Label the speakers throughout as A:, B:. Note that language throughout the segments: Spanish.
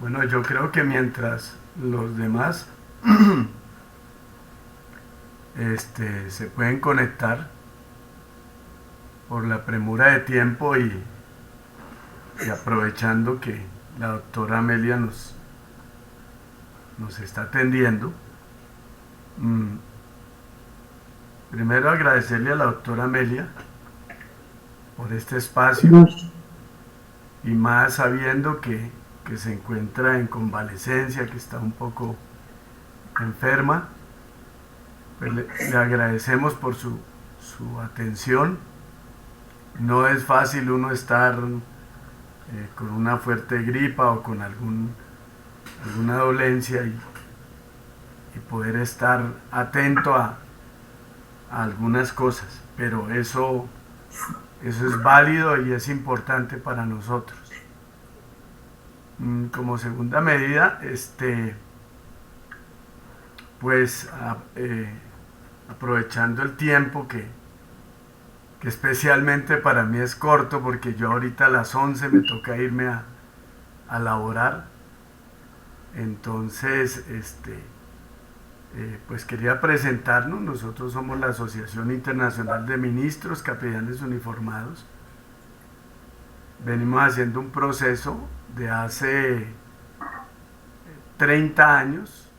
A: Bueno, yo creo que mientras los demás se pueden conectar por la premura de tiempo y aprovechando que la doctora Amelia nos está atendiendo, mm, primero agradecerle a la doctora Amelia por este espacio y más sabiendo que se encuentra en convalecencia, que está un poco enferma. Pues le agradecemos por su atención. No es fácil uno estar con una fuerte gripa o con alguna dolencia y poder estar atento a algunas cosas, pero eso es válido y es importante para nosotros. Como segunda medida, pues aprovechando el tiempo que especialmente para mí es corto, porque yo ahorita a las 11 me toca irme a laborar. Entonces, pues quería presentarnos. Nosotros somos la Asociación Internacional de Ministros Capellanes Uniformados. Venimos haciendo un proceso de hace 30 años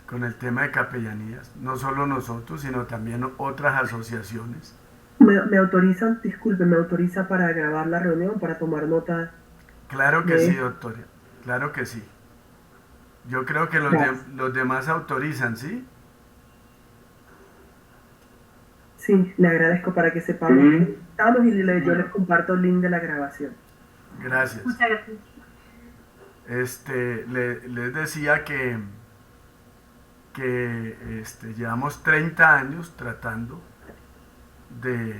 A: con el tema de capellanías. No solo nosotros, sino también otras asociaciones.
B: Me autorizan, disculpe, me autoriza para grabar la reunión, para tomar nota
A: Claro que
B: de
A: sí,
B: esto.
A: doctora. Claro que sí. Yo creo que
B: Gracias.
A: los demás autorizan, ¿sí?
B: Sí, le agradezco para que sepamos que estamos y yo les comparto el link de la grabación.
A: Gracias.
B: Muchas gracias.
A: Les decía llevamos 30 años tratando de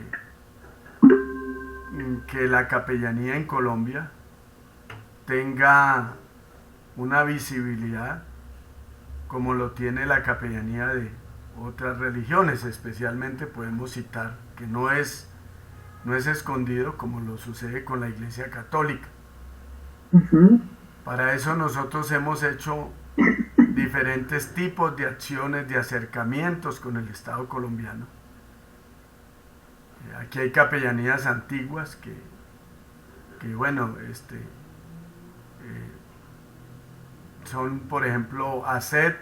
A: que la capellanía en Colombia tenga una visibilidad como lo tiene la capellanía de otras religiones. Especialmente podemos citar que no es escondido como lo sucede con la Iglesia Católica.
B: Ujú.
A: Para eso nosotros hemos hecho diferentes tipos de acciones, de acercamientos con el Estado colombiano. Aquí hay capellanías antiguas que bueno, son, por ejemplo, ACET,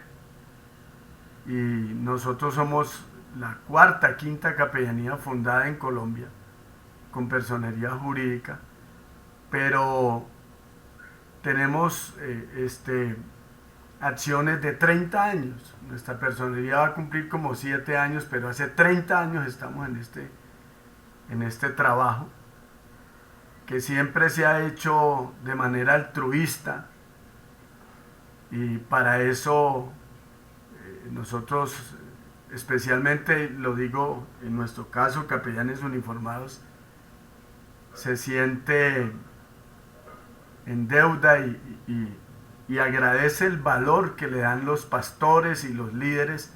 A: y nosotros somos la cuarta, quinta capellanía fundada en Colombia con personería jurídica, pero tenemos acciones de 30 años. Nuestra personería va a cumplir como 7 años, pero hace 30 años estamos en este trabajo que siempre se ha hecho de manera altruista, y para eso nosotros, especialmente lo digo en nuestro caso, capellanes uniformados, se siente en deuda y agradece el valor que le dan los pastores y los líderes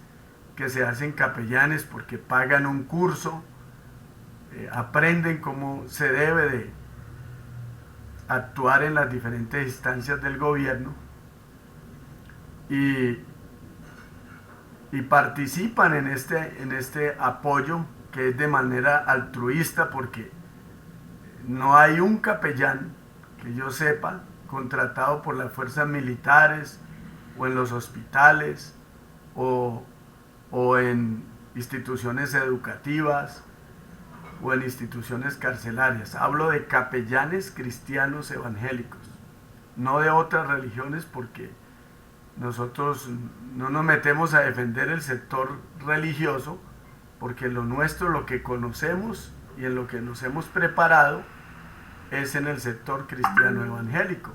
A: que se hacen capellanes, porque pagan un curso, aprenden cómo se debe de actuar en las diferentes instancias del gobierno y, y participan en este apoyo que es de manera altruista, porque no hay un capellán que yo sepa contratado por las fuerzas militares o en los hospitales o, o en instituciones educativas o en instituciones carcelarias. Hablo de capellanes cristianos evangélicos, no de otras religiones, porque nosotros no nos metemos a defender el sector religioso, porque lo nuestro, lo que conocemos y en lo que nos hemos preparado, es en el sector cristiano evangélico.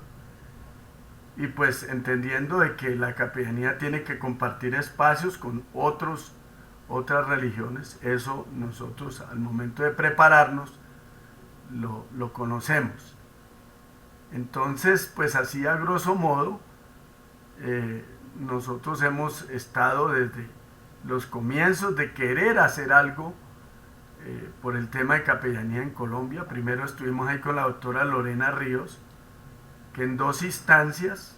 A: Y pues entendiendo de que la capellanía tiene que compartir espacios con otras religiones, eso nosotros al momento de prepararnos lo conocemos. Entonces, pues así a grosso modo, nosotros hemos estado desde los comienzos de querer hacer algo por el tema de capellanía en Colombia. Primero estuvimos ahí con la doctora Lorena Ríos, que en 2 instancias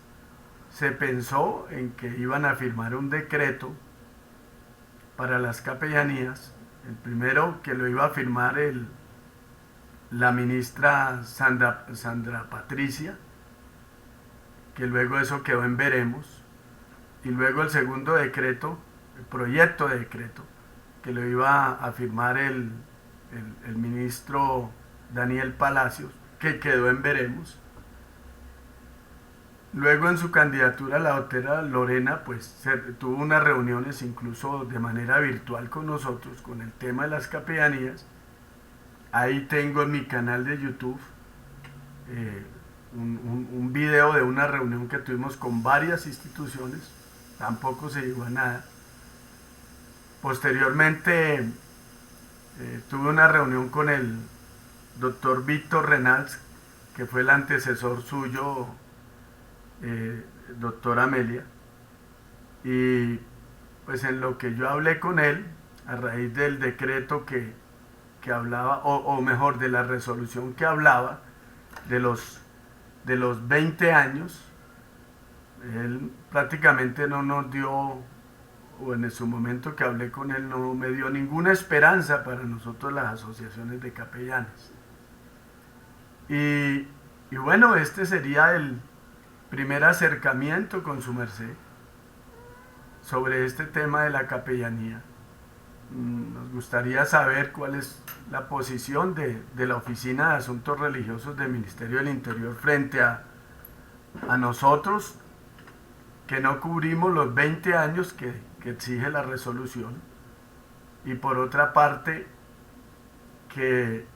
A: se pensó en que iban a firmar un decreto para las capellanías. El primero que lo iba a firmar la ministra Sandra Patricia, que luego eso quedó en veremos, y luego el segundo decreto, el proyecto de decreto, que lo iba a firmar el ministro Daniel Palacios, que quedó en veremos. Luego en su candidatura la doctora Lorena pues tuvo unas reuniones incluso de manera virtual con nosotros con el tema de las capellanías. Ahí tengo en mi canal de YouTube un video de una reunión que tuvimos con varias instituciones, tampoco se llegó a nada. Posteriormente tuve una reunión con el doctor Víctor Renals, que fue el antecesor suyo, doctor Amelia, y pues en lo que yo hablé con él, a raíz del decreto que hablaba, o mejor, de la resolución que hablaba de los 20 años, él prácticamente no nos dio, o en su momento que hablé con él, no me dio ninguna esperanza para nosotros las asociaciones de capellanes. Y bueno, este sería el primer acercamiento con su merced sobre este tema de la capellanía. Nos gustaría saber cuál es la posición de la Oficina de Asuntos Religiosos del Ministerio del Interior frente a nosotros, que no cubrimos los 20 años que exige la resolución, y por otra parte que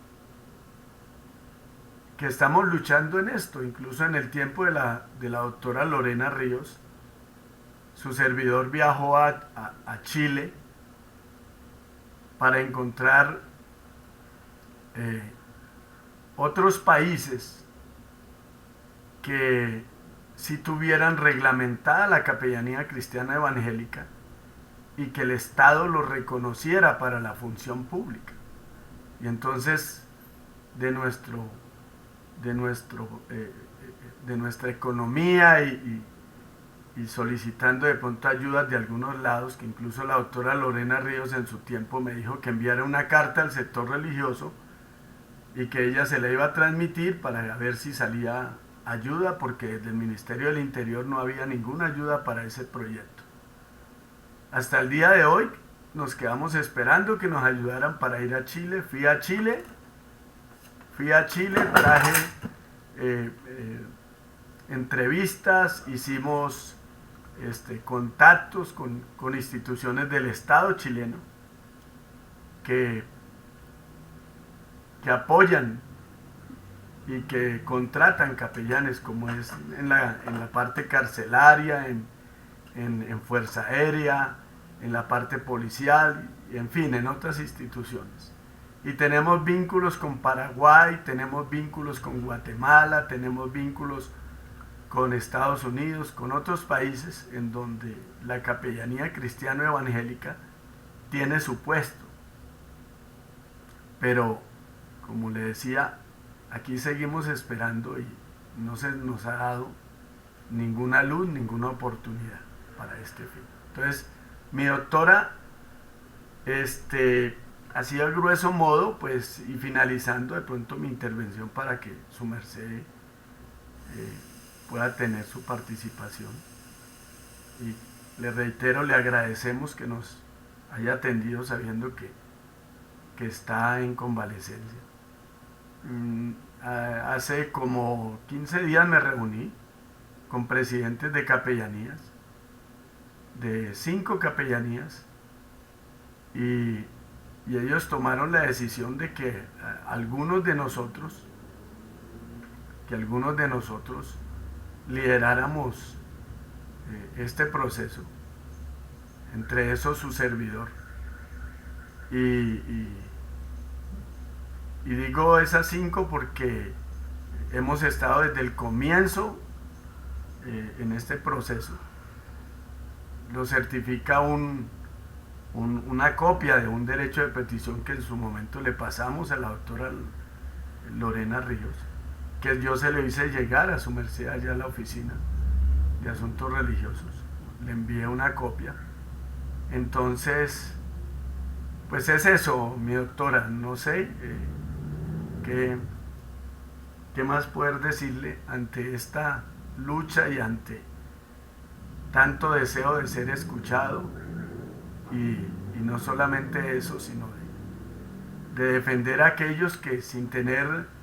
A: estamos luchando en esto. Incluso en el tiempo de la doctora Lorena Ríos, su servidor viajó a Chile para encontrar otros países que si tuvieran reglamentada la capellanía cristiana evangélica y que el Estado lo reconociera para la función pública. Y entonces de nuestra economía y solicitando de pronto ayudas de algunos lados, que incluso la doctora Lorena Ríos en su tiempo me dijo que enviara una carta al sector religioso y que ella se la iba a transmitir para ver si salía ayuda, porque desde el Ministerio del Interior no había ninguna ayuda para ese proyecto. Hasta el día de hoy nos quedamos esperando que nos ayudaran para ir a Chile. Fui a Chile, traje entrevistas, hicimos contactos con instituciones del Estado chileno que apoyan y que contratan capellanes, como es en la parte carcelaria, en Fuerza Aérea, en la parte policial, y en fin, en otras instituciones. Y tenemos vínculos con Paraguay, tenemos vínculos con Guatemala, tenemos vínculos con Estados Unidos, con otros países en donde la capellanía cristiano-evangélica tiene su puesto. Pero, como le decía, aquí seguimos esperando y no se nos ha dado ninguna luz, ninguna oportunidad para este fin. Entonces, mi doctora, así a grueso modo, pues, y finalizando de pronto mi intervención para que su merced pueda tener su participación. Y le reitero, le agradecemos que nos haya atendido sabiendo que está en convalecencia. Hace como 15 días me reuní con presidentes de capellanías, de 5 capellanías, y ellos tomaron la decisión de que algunos de nosotros lideráramos este proceso, entre esos su servidor. Y digo esas 5 porque hemos estado desde el comienzo en este proceso. Lo certifica una copia de un derecho de petición que en su momento le pasamos a la doctora Lorena Ríos, que yo se lo hice llegar a su merced allá a la oficina de asuntos religiosos. Le envié una copia. Entonces, pues es eso, mi doctora. No sé qué más poder decirle ante esta lucha y ante tanto deseo de ser escuchado y no solamente eso, sino de defender a aquellos que sin tener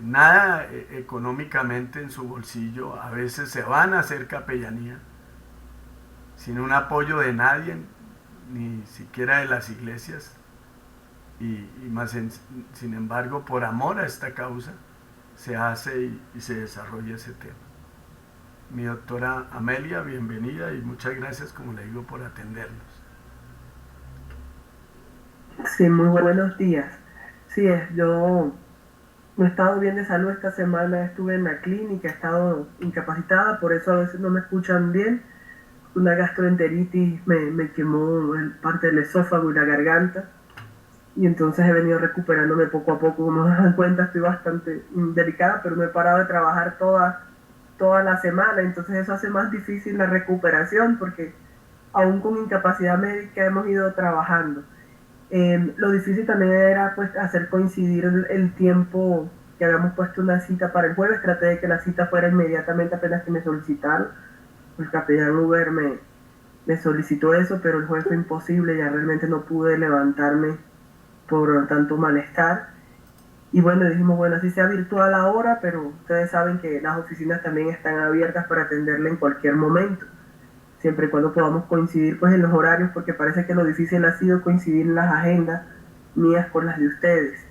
A: nada económicamente en su bolsillo a veces se van a hacer capellanía sin un apoyo de nadie, ni siquiera de las iglesias, y más sin embargo por amor a esta causa se hace y se desarrolla ese tema. Mi doctora Amelia, bienvenida y muchas gracias, como le digo, por atendernos.
B: Sí, muy buenos días. Sí, yo no he estado bien de salud esta semana, estuve en la clínica, he estado incapacitada, por eso a veces no me escuchan bien. Una gastroenteritis me quemó parte del esófago y la garganta, y entonces he venido recuperándome poco a poco. Como se dan cuenta, estoy bastante delicada, pero no he parado de trabajar toda la semana, entonces eso hace más difícil la recuperación, porque aún con incapacidad médica hemos ido trabajando. Lo difícil también era pues hacer coincidir el tiempo que habíamos puesto una cita para el jueves. Traté de que la cita fuera inmediatamente apenas que me solicitaron. El capellán Uber me solicitó eso, pero el jueves fue imposible, ya realmente no pude levantarme por tanto malestar. Y bueno, dijimos, bueno, así sea virtual ahora, pero ustedes saben que las oficinas también están abiertas para atenderle en cualquier momento, siempre y cuando podamos coincidir pues en los horarios, porque parece que lo difícil ha sido coincidir en las agendas mías con las de ustedes.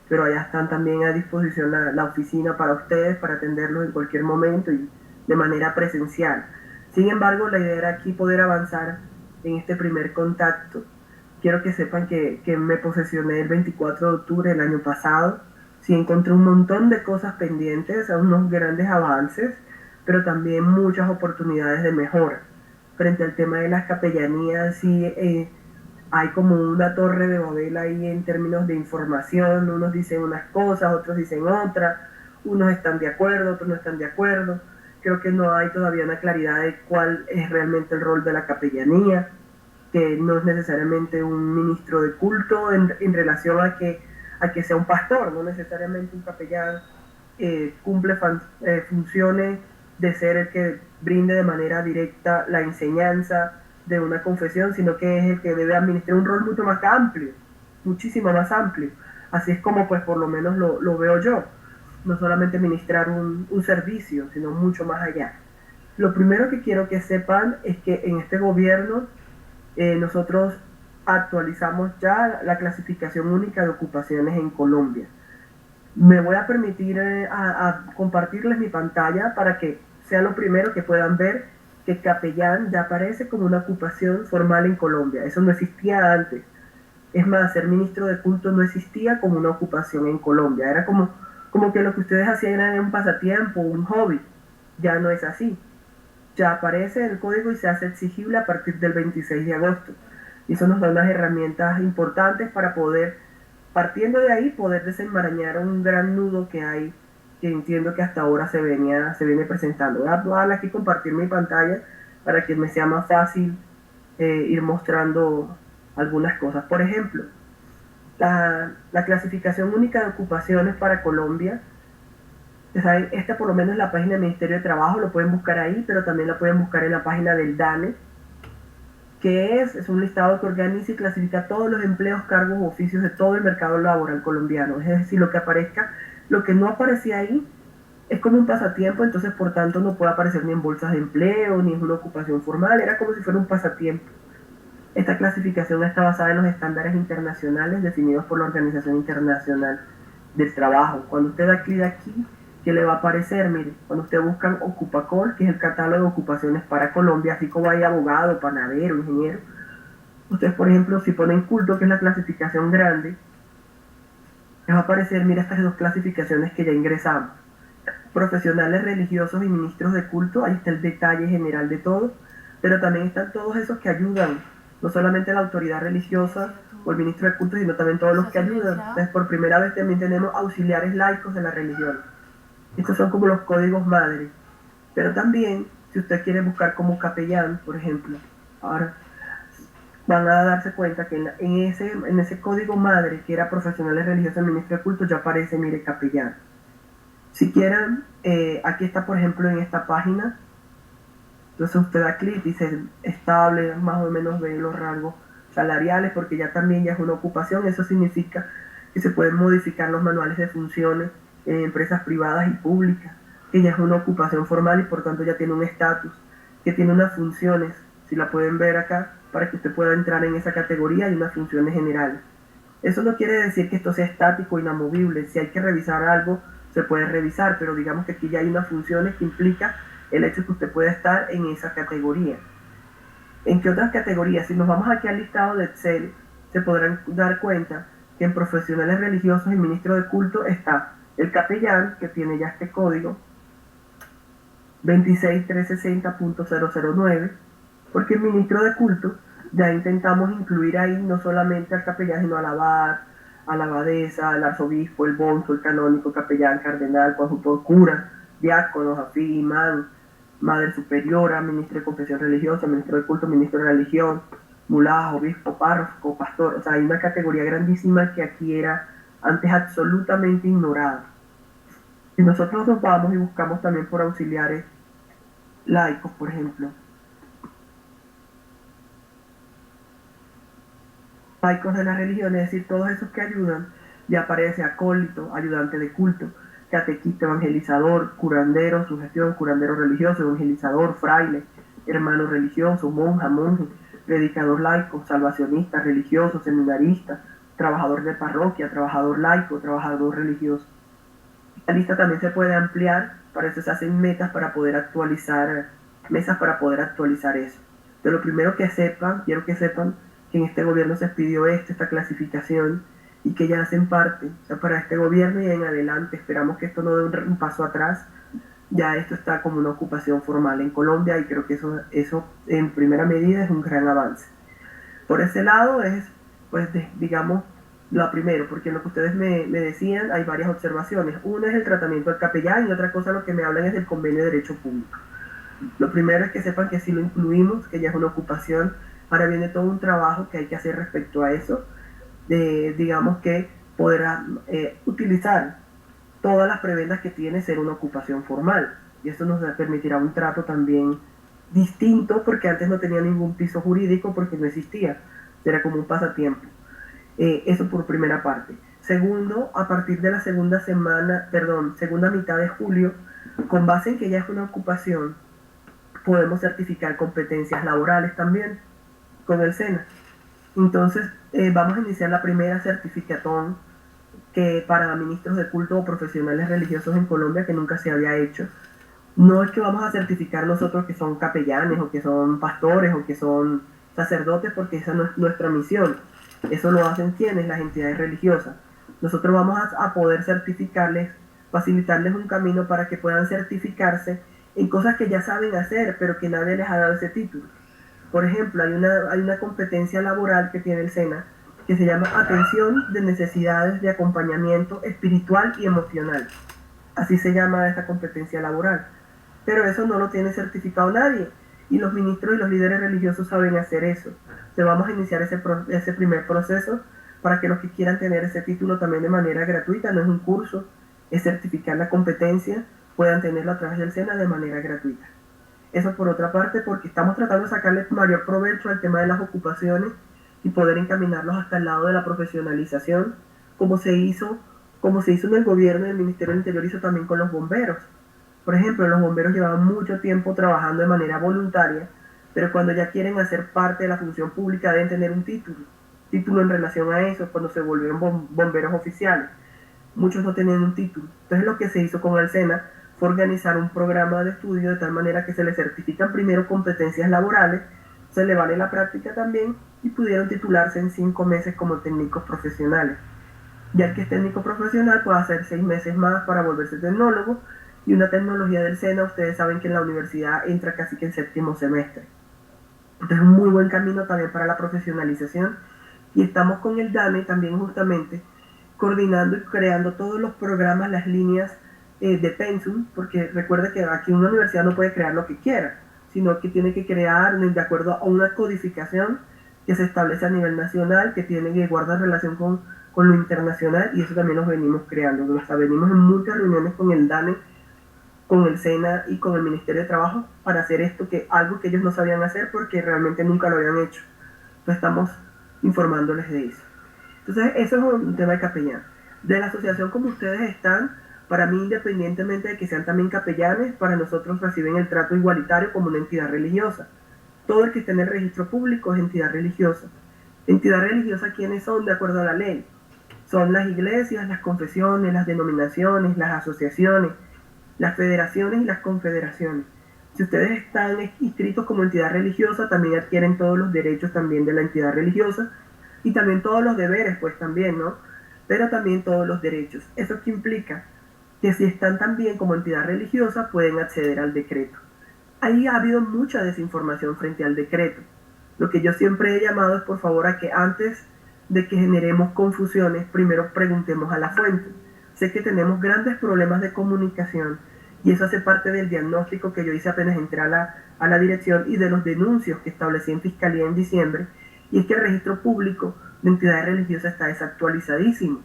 B: Pero allá están también a disposición la oficina para ustedes, para atenderlos en cualquier momento y de manera presencial. Sin embargo, la idea era aquí poder avanzar en este primer contacto. Quiero que sepan que me posesioné el 24 de octubre del año pasado. Sí encontré un montón de cosas pendientes, unos grandes avances, pero también muchas oportunidades de mejora. Frente al tema de las capellanías, sí hay como una torre de Babel ahí en términos de información. Unos dicen unas cosas, otros dicen otras, unos están de acuerdo, otros no están de acuerdo. Creo que no hay todavía una claridad de cuál es realmente el rol de la capellanía, que no es necesariamente un ministro de culto en relación a que sea un pastor, no necesariamente un capellán cumple funciones de ser el que brinde de manera directa la enseñanza de una confesión, sino que es el que debe administrar un rol mucho más amplio, muchísimo más amplio. Así es como pues por lo menos lo veo yo, no solamente ministrar un servicio, sino mucho más allá. Lo primero que quiero que sepan es que en este gobierno nosotros actualizamos ya la clasificación única de ocupaciones en Colombia. Me voy a permitir a compartirles mi pantalla para que sea lo primero que puedan ver que capellán ya aparece como una ocupación formal en Colombia. Eso no existía antes. Es más, ser ministro de culto no existía como una ocupación en Colombia. Era como que lo que ustedes hacían era un pasatiempo, un hobby. Ya no es así. Ya aparece en el código y se hace exigible a partir del 26 de agosto. Y eso nos da unas herramientas importantes para poder, partiendo de ahí, poder desenmarañar un gran nudo que hay, que entiendo que hasta ahora se viene presentando. Voy a aquí compartir mi pantalla para que me sea más fácil ir mostrando algunas cosas. Por ejemplo, la clasificación única de ocupaciones para Colombia. ¿Saben? Esta por lo menos es la página del Ministerio de Trabajo, lo pueden buscar ahí, pero también la pueden buscar en la página del DANE, que es un listado que organiza y clasifica todos los empleos, cargos u oficios de todo el mercado laboral colombiano. Es decir, lo que aparezca, lo que no aparecía ahí es como un pasatiempo, entonces por tanto no puede aparecer ni en bolsas de empleo, ni en una ocupación formal, era como si fuera un pasatiempo. Esta clasificación está basada en los estándares internacionales definidos por la Organización Internacional del Trabajo. Cuando usted da clic aquí, ¿qué le va a aparecer? Mire, cuando usted busca Ocupacol, que es el catálogo de ocupaciones para Colombia, así como hay abogado, panadero, ingeniero, ustedes por ejemplo si ponen culto, que es la clasificación grande, les va a aparecer, mira, estas dos clasificaciones que ya ingresamos: profesionales religiosos y ministros de culto. Ahí está el detalle general de todo, pero también están todos esos que ayudan, no solamente la autoridad religiosa o el ministro de culto, sino también todos los que ayudan. Entonces por primera vez también tenemos auxiliares laicos de la religión. Estos son como los códigos madre. Pero también, si usted quiere buscar como capellán, por ejemplo, ahora van a darse cuenta que en ese código madre, que era profesionales religiosos, ministro de culto, ya aparece, mire, capellán. Si quieren, aquí está, por ejemplo, en esta página. Entonces usted da clic, dice estable, más o menos ve los rangos salariales, porque ya también ya es una ocupación. Eso significa que se pueden modificar los manuales de funciones en empresas privadas y públicas, que ya es una ocupación formal y por tanto ya tiene un estatus, que tiene unas funciones, si la pueden ver acá, para que usted pueda entrar en esa categoría, y unas funciones generales. Eso no quiere decir que esto sea estático, inamovible. Si hay que revisar algo, se puede revisar, pero digamos que aquí ya hay unas funciones que implica el hecho de que usted pueda estar en esa categoría. ¿En qué otras categorías? Si nos vamos aquí al listado de Excel, se podrán dar cuenta que en profesionales religiosos y ministros de culto está el capellán, que tiene ya este código, 26360.009, porque el ministro de culto ya intentamos incluir ahí no solamente al capellán, sino al abad, a la abadesa, al arzobispo, el bonzo, el canónico, capellán, cardenal, conjuntor, cura, diácono, afí, imán, madre superiora, ministro de confesión religiosa, ministro de culto, ministro de religión, mulá, obispo, párroco, pastor. O sea, hay una categoría grandísima que aquí era antes absolutamente ignorada. Si nosotros nos vamos y buscamos también por auxiliares laicos, por ejemplo, laicos de la religión, es decir, todos esos que ayudan, ya aparece acólito, ayudante de culto, catequista, evangelizador, curandero, sugestión, curandero religioso, evangelizador, fraile, hermano religioso, monja, monje, predicador laico, salvacionista, religioso, seminarista, trabajador de parroquia, trabajador laico, trabajador religioso. La lista también se puede ampliar, para eso se hacen metas para poder actualizar, mesas para poder actualizar eso. De lo primero que sepan, quiero que sepan que en este gobierno se pidió esta clasificación, y que ya hacen parte, o sea, para este gobierno y en adelante, esperamos que esto no dé un paso atrás, ya esto está como una ocupación formal en Colombia, y creo que eso en primera medida es un gran avance. Por ese lado es, pues, digamos, lo primero, porque en lo que ustedes me decían hay varias observaciones. Una es el tratamiento del capellán, y otra cosa lo que me hablan es del convenio de derecho público. Lo primero es que sepan que si lo incluimos, que ya es una ocupación, ahora viene todo un trabajo que hay que hacer respecto a eso, de, digamos, que podrá utilizar todas las prebendas que tiene ser una ocupación formal, y esto nos permitirá un trato también distinto, porque antes no tenía ningún piso jurídico, porque no existía, era como un pasatiempo. Eso por primera parte. Segundo, a partir de la segunda mitad de julio, con base en que ya es una ocupación, podemos certificar competencias laborales también con el SENA. Entonces, vamos a iniciar la primera certificatón que para ministros de culto o profesionales religiosos en Colombia, que nunca se había hecho. No es que vamos a certificar nosotros que son capellanes o que son pastores o que son sacerdotes, porque esa no es nuestra misión. Eso lo hacen quienes, las entidades religiosas. Nosotros vamos a poder certificarles, facilitarles un camino para que puedan certificarse en cosas que ya saben hacer, pero que nadie les ha dado ese título. Por ejemplo, hay una competencia laboral que tiene el SENA, que se llama Atención de Necesidades de Acompañamiento Espiritual y Emocional. Así se llama esta competencia laboral. Pero eso no lo tiene certificado nadie, y los ministros y los líderes religiosos saben hacer eso. Entonces vamos a iniciar ese primer proceso para que los que quieran tener ese título también de manera gratuita, no es un curso, es certificar la competencia, puedan tenerlo a través del SENA de manera gratuita. Eso por otra parte, porque estamos tratando de sacarle mayor provecho al tema de las ocupaciones y poder encaminarlos hasta el lado de la profesionalización, como se hizo en el gobierno, y el Ministerio del Interior hizo también con los bomberos. Por ejemplo, los bomberos llevaban mucho tiempo trabajando de manera voluntaria, pero cuando ya quieren hacer parte de la función pública deben tener un título en relación a eso, cuando se volvieron bomberos oficiales. Muchos no tenían un título. Entonces lo que se hizo con el SENA fue organizar un programa de estudio de tal manera que se les certifican primero competencias laborales, se le vale la práctica también, y pudieron titularse en 5 meses como técnicos profesionales. Ya el que es técnico profesional puede hacer 6 meses más para volverse tecnólogo, y una tecnología del SENA, ustedes saben que en la universidad entra casi que en 7º semestre. Entonces es un muy buen camino también para la profesionalización, y estamos con el DANE también justamente coordinando y creando todos los programas, las líneas de pensum, porque recuerda que aquí una universidad no puede crear lo que quiera, sino que tiene que crear de acuerdo a una codificación que se establece a nivel nacional, que tiene que guardar relación con lo internacional, y eso también lo venimos creando. O sea, venimos en muchas reuniones con el DANE, con el SENA y con el Ministerio de Trabajo para hacer esto, que algo que ellos no sabían hacer porque realmente nunca lo habían hecho. Entonces estamos informándoles de eso. Entonces eso es un tema de capellán. De la asociación como ustedes están, para mí, independientemente de que sean también capellanes, para nosotros reciben el trato igualitario como una entidad religiosa. Todo el que esté en el registro público es entidad religiosa. Entidad religiosa, ¿quiénes son? De acuerdo a la ley. Son las iglesias, las confesiones, las denominaciones, las asociaciones, las federaciones y las confederaciones. Si ustedes están inscritos como entidad religiosa, también adquieren todos los derechos también de la entidad religiosa y también todos los deberes, pues también, ¿no? Pero también todos los derechos. ¿Eso qué implica? Que si están también como entidad religiosa, pueden acceder al decreto. Ahí ha habido mucha desinformación frente al decreto. Lo que yo siempre he llamado es por favor a que antes de que generemos confusiones, primero preguntemos a la fuente. Sé que tenemos grandes problemas de comunicación y eso hace parte del diagnóstico que yo hice apenas entré a la dirección y de los denuncios que establecí en Fiscalía en diciembre, y es que el registro público de entidades religiosas está desactualizadísimo.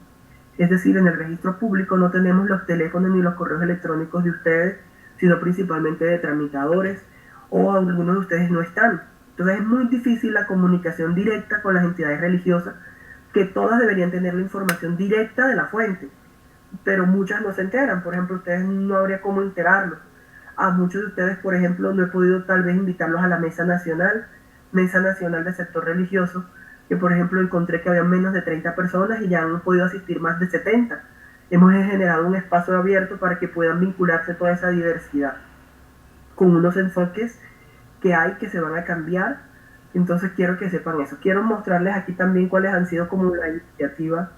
B: Es decir, en el registro público no tenemos los teléfonos ni los correos electrónicos de ustedes, sino principalmente de tramitadores, o algunos de ustedes no están. Entonces es muy difícil la comunicación directa con las entidades religiosas, que todas deberían tener la información directa de la fuente, pero muchas no se enteran. Por ejemplo, ustedes no habría cómo enterarlos. A muchos de ustedes, por ejemplo, no he podido tal vez invitarlos a la Mesa Nacional del Sector Religioso, que por ejemplo encontré que había menos de 30 personas y ya han podido asistir más de 70. Hemos generado un espacio abierto para que puedan vincularse toda esa diversidad, con unos enfoques que hay que se van a cambiar. Entonces quiero que sepan eso. Quiero mostrarles aquí también cuáles han sido como la iniciativa,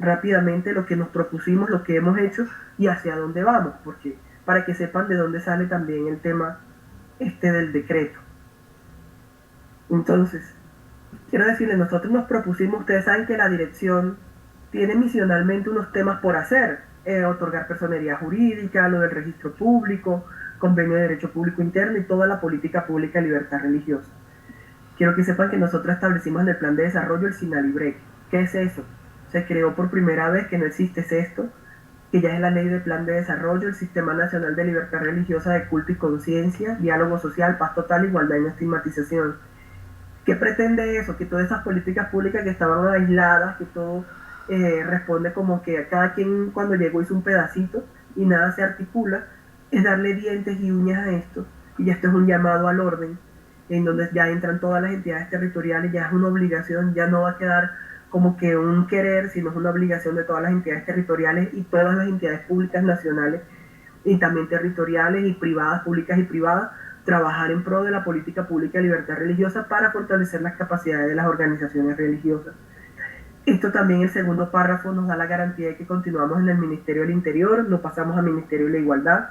B: rápidamente lo que nos propusimos, lo que hemos hecho y hacia dónde vamos, porque para que sepan de dónde sale también el tema del decreto. Entonces, quiero decirles, nosotros nos propusimos, ustedes saben que la dirección tiene misionalmente unos temas por hacer, otorgar personería jurídica, lo del registro público, convenio de derecho público interno y toda la política pública de libertad religiosa. Quiero que sepan que nosotros establecimos en el plan de desarrollo el SINALIBREC. ¿Qué es eso? Se creó por primera vez, que no existe, es esto, que ya es la ley de plan de desarrollo, el Sistema Nacional de Libertad Religiosa de Culto y Conciencia, Diálogo Social, Paz Total, Igualdad y No Estigmatización. ¿Qué pretende eso? Que todas esas políticas públicas que estaban aisladas, que todo responde como que a cada quien cuando llegó hizo un pedacito y nada se articula, es darle dientes y uñas a esto. Y esto es un llamado al orden, en donde ya entran todas las entidades territoriales, ya es una obligación, ya no va a quedar como que un querer, sino es una obligación de todas las entidades territoriales y todas las entidades públicas nacionales y también territoriales y privadas, públicas y privadas, trabajar en pro de la política pública de libertad religiosa para fortalecer las capacidades de las organizaciones religiosas. Esto también, el segundo párrafo, nos da la garantía de que continuamos en el Ministerio del Interior, no pasamos al Ministerio de la Igualdad.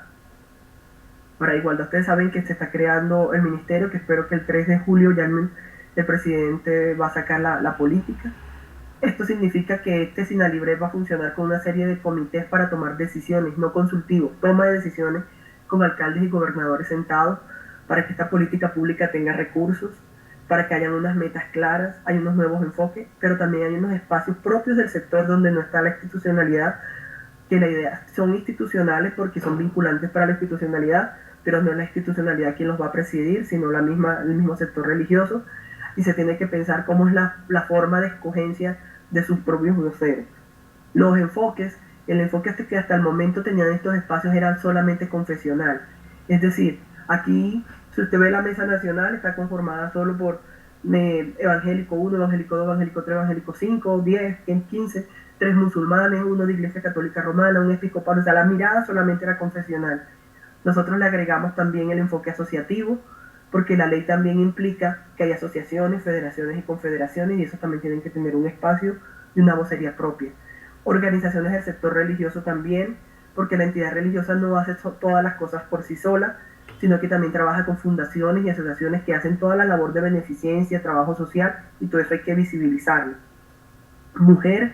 B: Para igualdad, ustedes saben que se está creando el ministerio, que espero que el 3 de julio ya el presidente va a sacar la política. Esto significa que este SINALIBREC va a funcionar con una serie de comités para tomar decisiones, no consultivos, toma de decisiones con alcaldes y gobernadores sentados para que esta política pública tenga recursos, para que hayan unas metas claras, hay unos nuevos enfoques, pero también hay unos espacios propios del sector donde no está la institucionalidad, que la idea son institucionales porque son vinculantes para la institucionalidad, pero no es la institucionalidad quien los va a presidir, sino el mismo sector religioso, y se tiene que pensar cómo es la forma de escogencia de sus propios voceros. Los enfoques, el enfoque que hasta el momento tenían estos espacios era solamente confesional, es decir, aquí, si usted ve la Mesa Nacional, está conformada solo por evangélico 1, evangélico 2, evangélico 3, evangélico 5, 10, 15, 3 musulmanes, uno de Iglesia Católica Romana, un episcopal, o sea, la mirada solamente era confesional. Nosotros le agregamos también el enfoque asociativo, porque la ley también implica que hay asociaciones, federaciones y confederaciones, y esos también tienen que tener un espacio y una vocería propia. Organizaciones del sector religioso también, porque la entidad religiosa no hace todas las cosas por sí sola, sino que también trabaja con fundaciones y asociaciones que hacen toda la labor de beneficencia, trabajo social, y todo eso hay que visibilizarlo. Mujer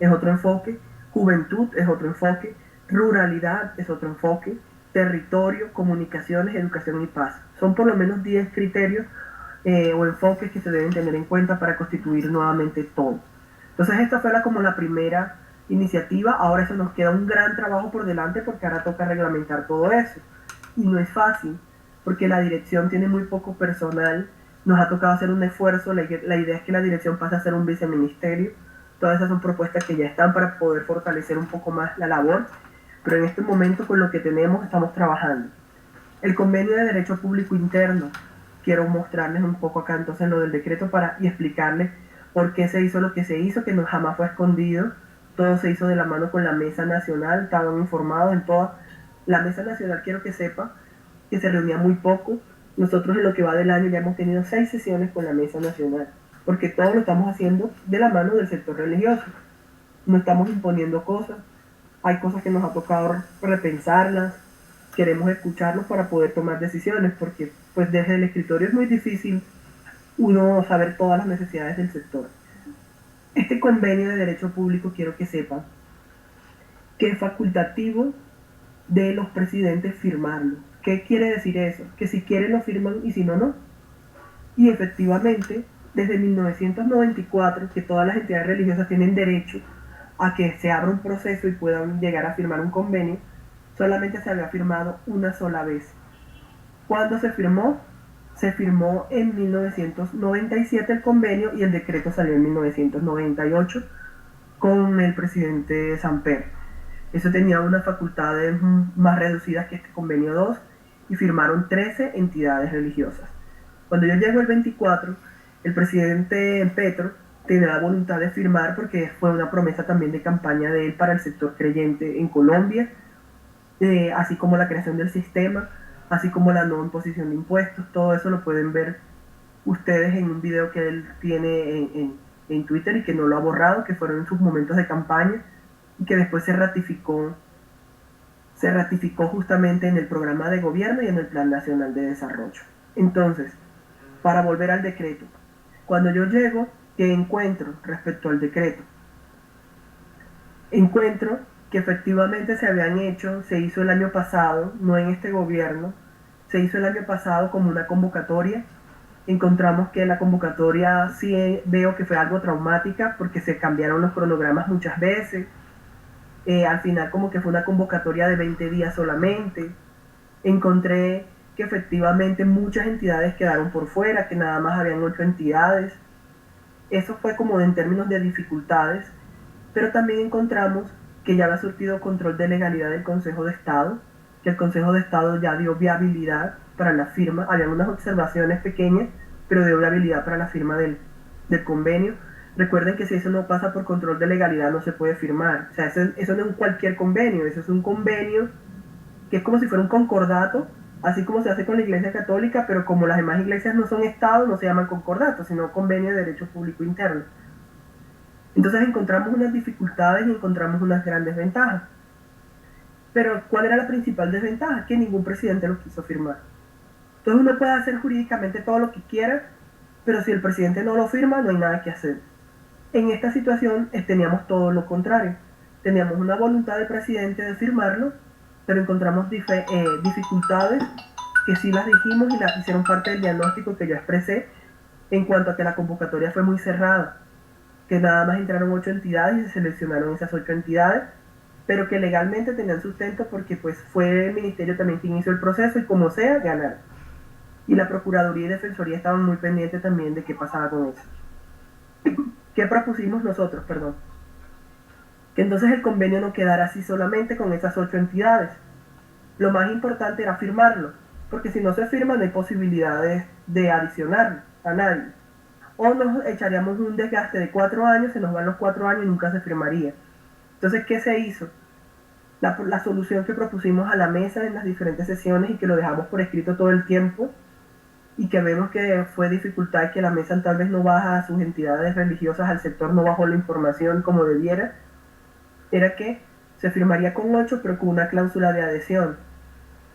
B: es otro enfoque, juventud es otro enfoque, Ruralidad es otro enfoque, territorio, comunicaciones, educación y paz. Son por lo menos 10 criterios o enfoques que se deben tener en cuenta para constituir nuevamente todo. Entonces esta fue como la primera iniciativa. Ahora eso nos queda un gran trabajo por delante porque ahora toca reglamentar todo eso. Y no es fácil porque la dirección tiene muy poco personal. Nos ha tocado hacer un esfuerzo. La idea es que la dirección pase a ser un viceministerio. Todas esas son propuestas que ya están para poder fortalecer un poco más la labor. Pero en este momento con lo que tenemos estamos trabajando. El convenio de derecho público interno, quiero mostrarles un poco acá entonces lo del decreto y explicarles por qué se hizo lo que se hizo, que no jamás fue escondido, todo se hizo de la mano con la Mesa Nacional, estaban informados en toda la Mesa Nacional. Quiero que sepa que se reunía muy poco. Nosotros en lo que va del año ya hemos tenido 6 sesiones con la Mesa Nacional, porque todo lo estamos haciendo de la mano del sector religioso. No estamos imponiendo cosas, hay cosas que nos ha tocado repensarlas, queremos escucharlos para poder tomar decisiones, porque pues desde el escritorio es muy difícil uno saber todas las necesidades del sector. Este convenio de derecho público quiero que sepan que es facultativo de los presidentes firmarlo. ¿Qué quiere decir eso? Que si quieren lo firman y si no, no. Y efectivamente, desde 1994, que todas las entidades religiosas tienen derecho a que se abra un proceso y puedan llegar a firmar un convenio, solamente se había firmado una sola vez. ¿Cuándo se firmó? Se firmó en 1997 el convenio y el decreto salió en 1998 con el presidente Samper. Eso tenía unas facultades más reducidas que este convenio 2 y firmaron 13 entidades religiosas. Cuando yo llego el 24, el presidente Petro tenía la voluntad de firmar porque fue una promesa también de campaña de él para el sector creyente en Colombia, así como la creación del sistema, así como la no imposición de impuestos. Todo eso lo pueden ver ustedes en un video que él tiene en Twitter y que no lo ha borrado, que fueron en sus momentos de campaña y que después se ratificó justamente en el programa de gobierno y en el Plan Nacional de Desarrollo. Entonces, para volver al decreto, cuando yo llego, ¿qué encuentro respecto al decreto? Encuentro que efectivamente se hizo el año pasado, no en este gobierno, se hizo el año pasado como una convocatoria. Encontramos que la convocatoria sí veo que fue algo traumática porque se cambiaron los cronogramas muchas veces. Al final como que fue una convocatoria de 20 días solamente. Encontré que efectivamente muchas entidades quedaron por fuera, que nada más habían 8 entidades. Eso fue como en términos de dificultades, pero también encontramos que ya había surtido control de legalidad del Consejo de Estado, que el Consejo de Estado ya dio viabilidad para la firma. Habían unas observaciones pequeñas, pero dio viabilidad para la firma del convenio. Recuerden que si eso no pasa por control de legalidad no se puede firmar. O sea, eso no es cualquier convenio, eso es un convenio que es como si fuera un concordato, así como se hace con la Iglesia Católica, pero como las demás iglesias no son Estado, no se llaman concordato, sino convenio de derecho público interno. Entonces encontramos unas dificultades y encontramos unas grandes ventajas. Pero ¿cuál era la principal desventaja? Que ningún presidente lo quiso firmar. Entonces uno puede hacer jurídicamente todo lo que quiera, pero si el presidente no lo firma, no hay nada que hacer. En esta situación teníamos todo lo contrario. Teníamos una voluntad del presidente de firmarlo, pero encontramos dificultades que sí las dijimos y las hicieron parte del diagnóstico que yo expresé en cuanto a que la convocatoria fue muy cerrada, que nada más entraron 8 entidades y se seleccionaron esas 8 entidades, pero que legalmente tenían sustento porque pues fue el ministerio también quien hizo el proceso y como sea, ganaron. Y la Procuraduría y Defensoría estaban muy pendientes también de qué pasaba con eso. ¿Qué propusimos nosotros? Perdón. Que entonces el convenio no quedara así solamente con esas 8 entidades. Lo más importante era firmarlo, porque si no se firma no hay posibilidades de adicionarlo a nadie. O nos echaríamos un desgaste de 4 años, se nos van los 4 años y nunca se firmaría. Entonces, ¿qué se hizo? La solución que propusimos a la mesa en las diferentes sesiones y que lo dejamos por escrito todo el tiempo y que vemos que fue dificultad que la mesa tal vez no baja a sus entidades religiosas, al sector no bajó la información como debiera, era que se firmaría con 8 pero con una cláusula de adhesión.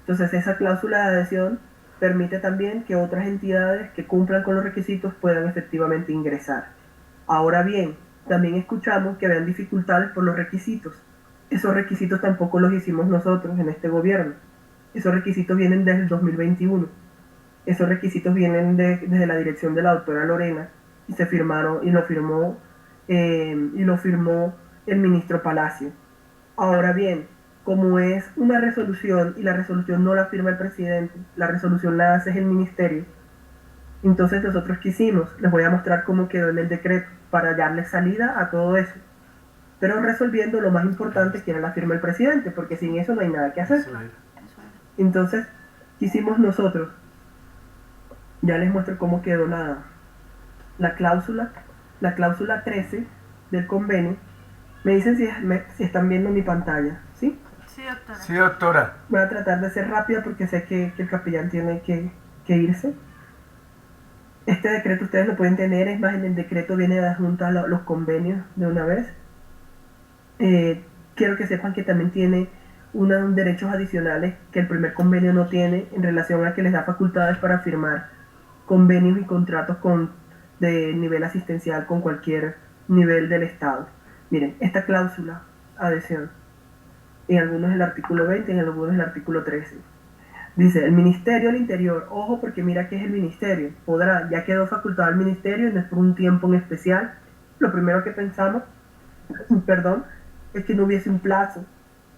B: Entonces esa cláusula de adhesión permite también que otras entidades que cumplan con los requisitos puedan efectivamente ingresar. Ahora bien, también escuchamos que habían dificultades por los requisitos. esos requisitos tampoco los hicimos nosotros en este gobierno. Esos requisitos vienen desde el 2021. Esos requisitos vienen desde la dirección de la doctora Lorena y se firmaron y lo firmó el ministro Palacio. Ahora bien, como es una resolución y la resolución no la firma el presidente, la resolución la hace el ministerio. Entonces nosotros quisimos, les voy a mostrar cómo quedó en el decreto para darle salida a todo eso, pero resolviendo lo más importante que era la firma del presidente, porque sin eso no hay nada que hacer. Entonces quisimos nosotros, ya les muestro cómo quedó la cláusula 13 del convenio. Me dicen si están viendo mi pantalla, ¿sí?
C: Sí, doctora.
A: Sí, doctora.
B: Voy a tratar de ser rápida porque sé que el capellán tiene que irse. Este decreto ustedes lo pueden tener, es más, en el decreto viene adjunto a los convenios de una vez. Quiero que sepan que también tiene unos derechos adicionales que el primer convenio no tiene en relación a que les da facultades para firmar convenios y contratos de nivel asistencial con cualquier nivel del Estado. Miren, esta cláusula, adhesión, en algunos el artículo 20, en algunos el artículo 13. Dice, el Ministerio del Interior, ojo porque mira que es el Ministerio, podrá, ya quedó facultado al Ministerio y no es por un tiempo en especial. Lo primero que pensamos, perdón, es que no hubiese un plazo,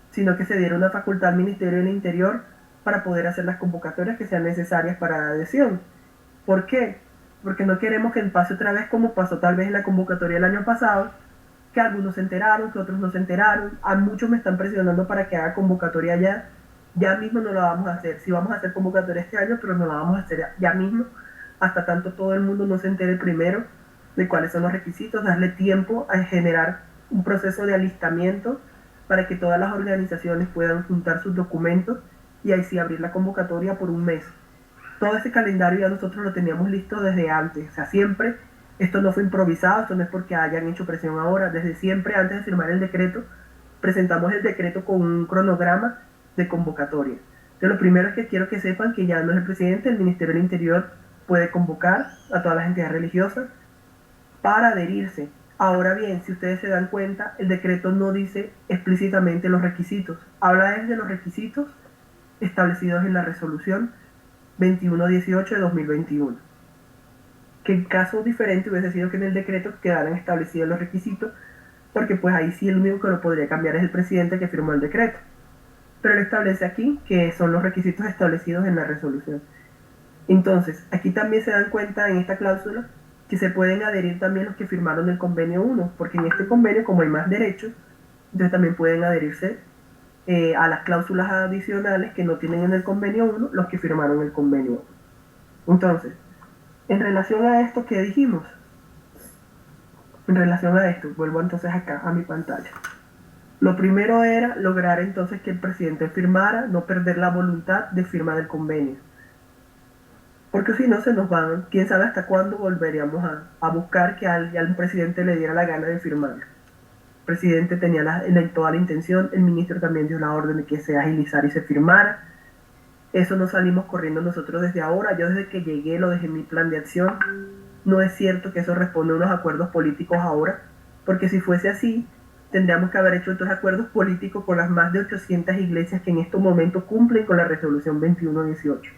B: sino que se diera una facultad al Ministerio del Interior para poder hacer las convocatorias que sean necesarias para la adhesión. ¿Por qué? Porque no queremos que pase otra vez como pasó tal vez en la convocatoria del año pasado, que algunos se enteraron, que otros no se enteraron. A muchos me están presionando para que haga convocatoria ya. Ya mismo no la vamos a hacer. Sí vamos a hacer convocatoria este año, pero no la vamos a hacer ya mismo, hasta tanto todo el mundo no se entere primero de cuáles son los requisitos, darle tiempo a generar un proceso de alistamiento para que todas las organizaciones puedan juntar sus documentos y ahí sí abrir la convocatoria por un mes. Todo ese calendario ya nosotros lo teníamos listo desde antes, o sea, siempre, esto no fue improvisado, esto no es porque hayan hecho presión ahora, desde siempre antes de firmar el decreto, presentamos el decreto con un cronograma de convocatoria. Entonces lo primero es que quiero que sepan que ya no es el presidente, el Ministerio del Interior puede convocar a todas las entidades religiosas para adherirse. Ahora bien, si ustedes se dan cuenta, el decreto no dice explícitamente los requisitos, habla de los requisitos establecidos en la resolución 2118 de 2021. Que en caso diferente hubiese sido que en el decreto quedaran establecidos los requisitos, porque pues ahí sí el único que lo podría cambiar es el presidente que firmó el decreto. Pero él establece aquí que son los requisitos establecidos en la resolución. Entonces, aquí también se dan cuenta en esta cláusula que se pueden adherir también los que firmaron el convenio 1, porque en este convenio, como hay más derechos, entonces también pueden adherirse a las cláusulas adicionales que no tienen en el convenio 1 los que firmaron el convenio 1. Entonces, en relación a esto que dijimos, en relación a esto, vuelvo entonces acá a mi pantalla. Lo primero era lograr entonces que el presidente firmara, no perder la voluntad de firma del convenio. Porque si no se nos van, quién sabe hasta cuándo volveríamos a buscar que al presidente le diera la gana de firmar. El presidente tenía toda la intención, el ministro también dio la orden de que se agilizara y se firmara. Eso no salimos corriendo nosotros desde ahora, yo desde que llegué lo dejé en mi plan de acción. No es cierto que eso responde a unos acuerdos políticos ahora, porque si fuese así, tendríamos que haber hecho estos acuerdos políticos con las más de 800 iglesias que en estos momentos cumplen con la resolución 2118.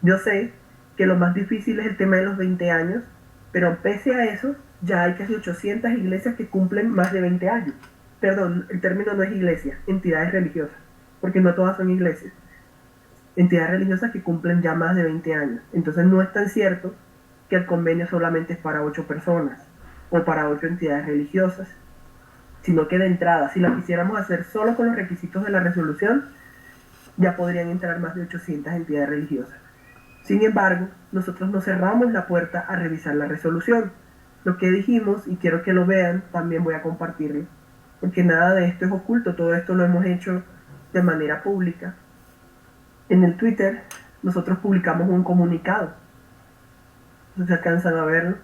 B: Yo sé que lo más difícil es el tema de los 20 años, pero pese a eso, ya hay casi 800 iglesias que cumplen más de 20 años. Perdón, el término no es iglesia, entidades religiosas, porque no todas son iglesias. Entidades religiosas que cumplen ya más de 20 años. Entonces no es tan cierto que el convenio solamente es para 8 personas o para 8 entidades religiosas, sino que de entrada, si la quisiéramos hacer solo con los requisitos de la resolución, ya podrían entrar más de 800 entidades religiosas. Sin embargo, nosotros no cerramos la puerta a revisar la resolución. Lo que dijimos, y quiero que lo vean, también voy a compartirlo, porque nada de esto es oculto, todo esto lo hemos hecho de manera pública. En el Twitter, nosotros publicamos un comunicado, no se alcanzan a verlo,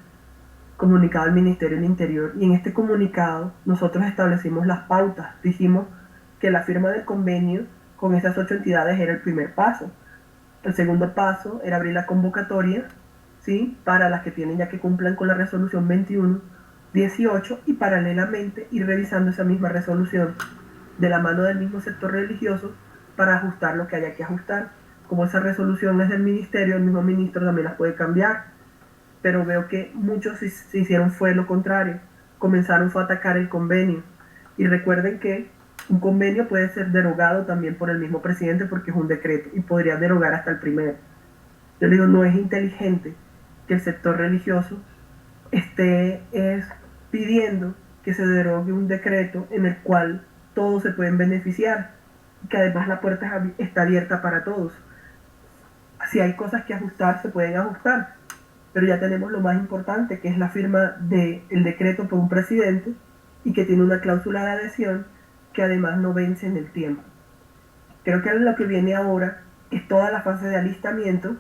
B: comunicado al Ministerio del Interior, y en este comunicado nosotros establecimos las pautas, dijimos que la firma del convenio con esas 8 entidades era el primer paso. El segundo paso era abrir la convocatoria, ¿sí?, para las que tienen ya que cumplan con la resolución 2118 y paralelamente ir revisando esa misma resolución de la mano del mismo sector religioso para ajustar lo que haya que ajustar. Como esa resolución es del ministerio, el mismo ministro también las puede cambiar, pero veo que muchos se hicieron fue lo contrario, comenzaron fue a atacar el convenio. Y recuerden que un convenio puede ser derogado también por el mismo presidente porque es un decreto y podría derogar hasta el primero. Yo digo, no es inteligente que el sector religioso esté pidiendo que se derogue un decreto en el cual todos se pueden beneficiar y que además la puerta está abierta para todos. Si hay cosas que ajustar, se pueden ajustar, pero ya tenemos lo más importante, que es la firma del decreto por un presidente y que tiene una cláusula de adhesión que además no vence en el tiempo. Creo que lo que viene ahora es toda la fase de alistamiento.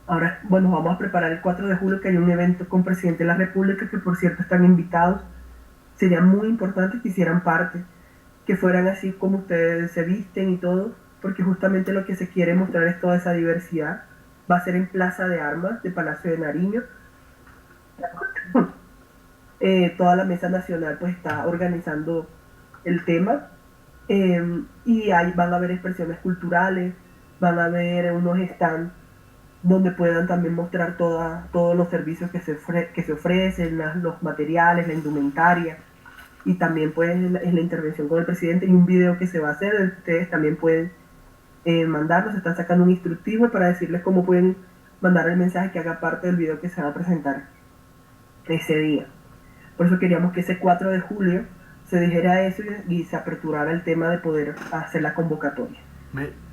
B: Ahora, bueno, vamos a preparar el 4 de julio, que hay un evento con presidente de la República, que por cierto están invitados. Sería muy importante que hicieran parte, que fueran así como ustedes se visten y todo, porque justamente lo que se quiere mostrar es toda esa diversidad. Va a ser en Plaza de Armas de Palacio de Nariño. Toda la mesa nacional pues está organizando el tema, y ahí van a haber expresiones culturales, van a haber unos stands donde puedan también mostrar todos los servicios que se ofrecen, los materiales, la indumentaria, y también pues en la intervención con el presidente y un video que se va a hacer. Ustedes también pueden mandarnos, están sacando un instructivo para decirles cómo pueden mandar el mensaje que haga parte del video que se va a presentar ese día. Por eso queríamos que ese 4 de julio se dijera eso y se aperturara el tema de poder hacer la convocatoria.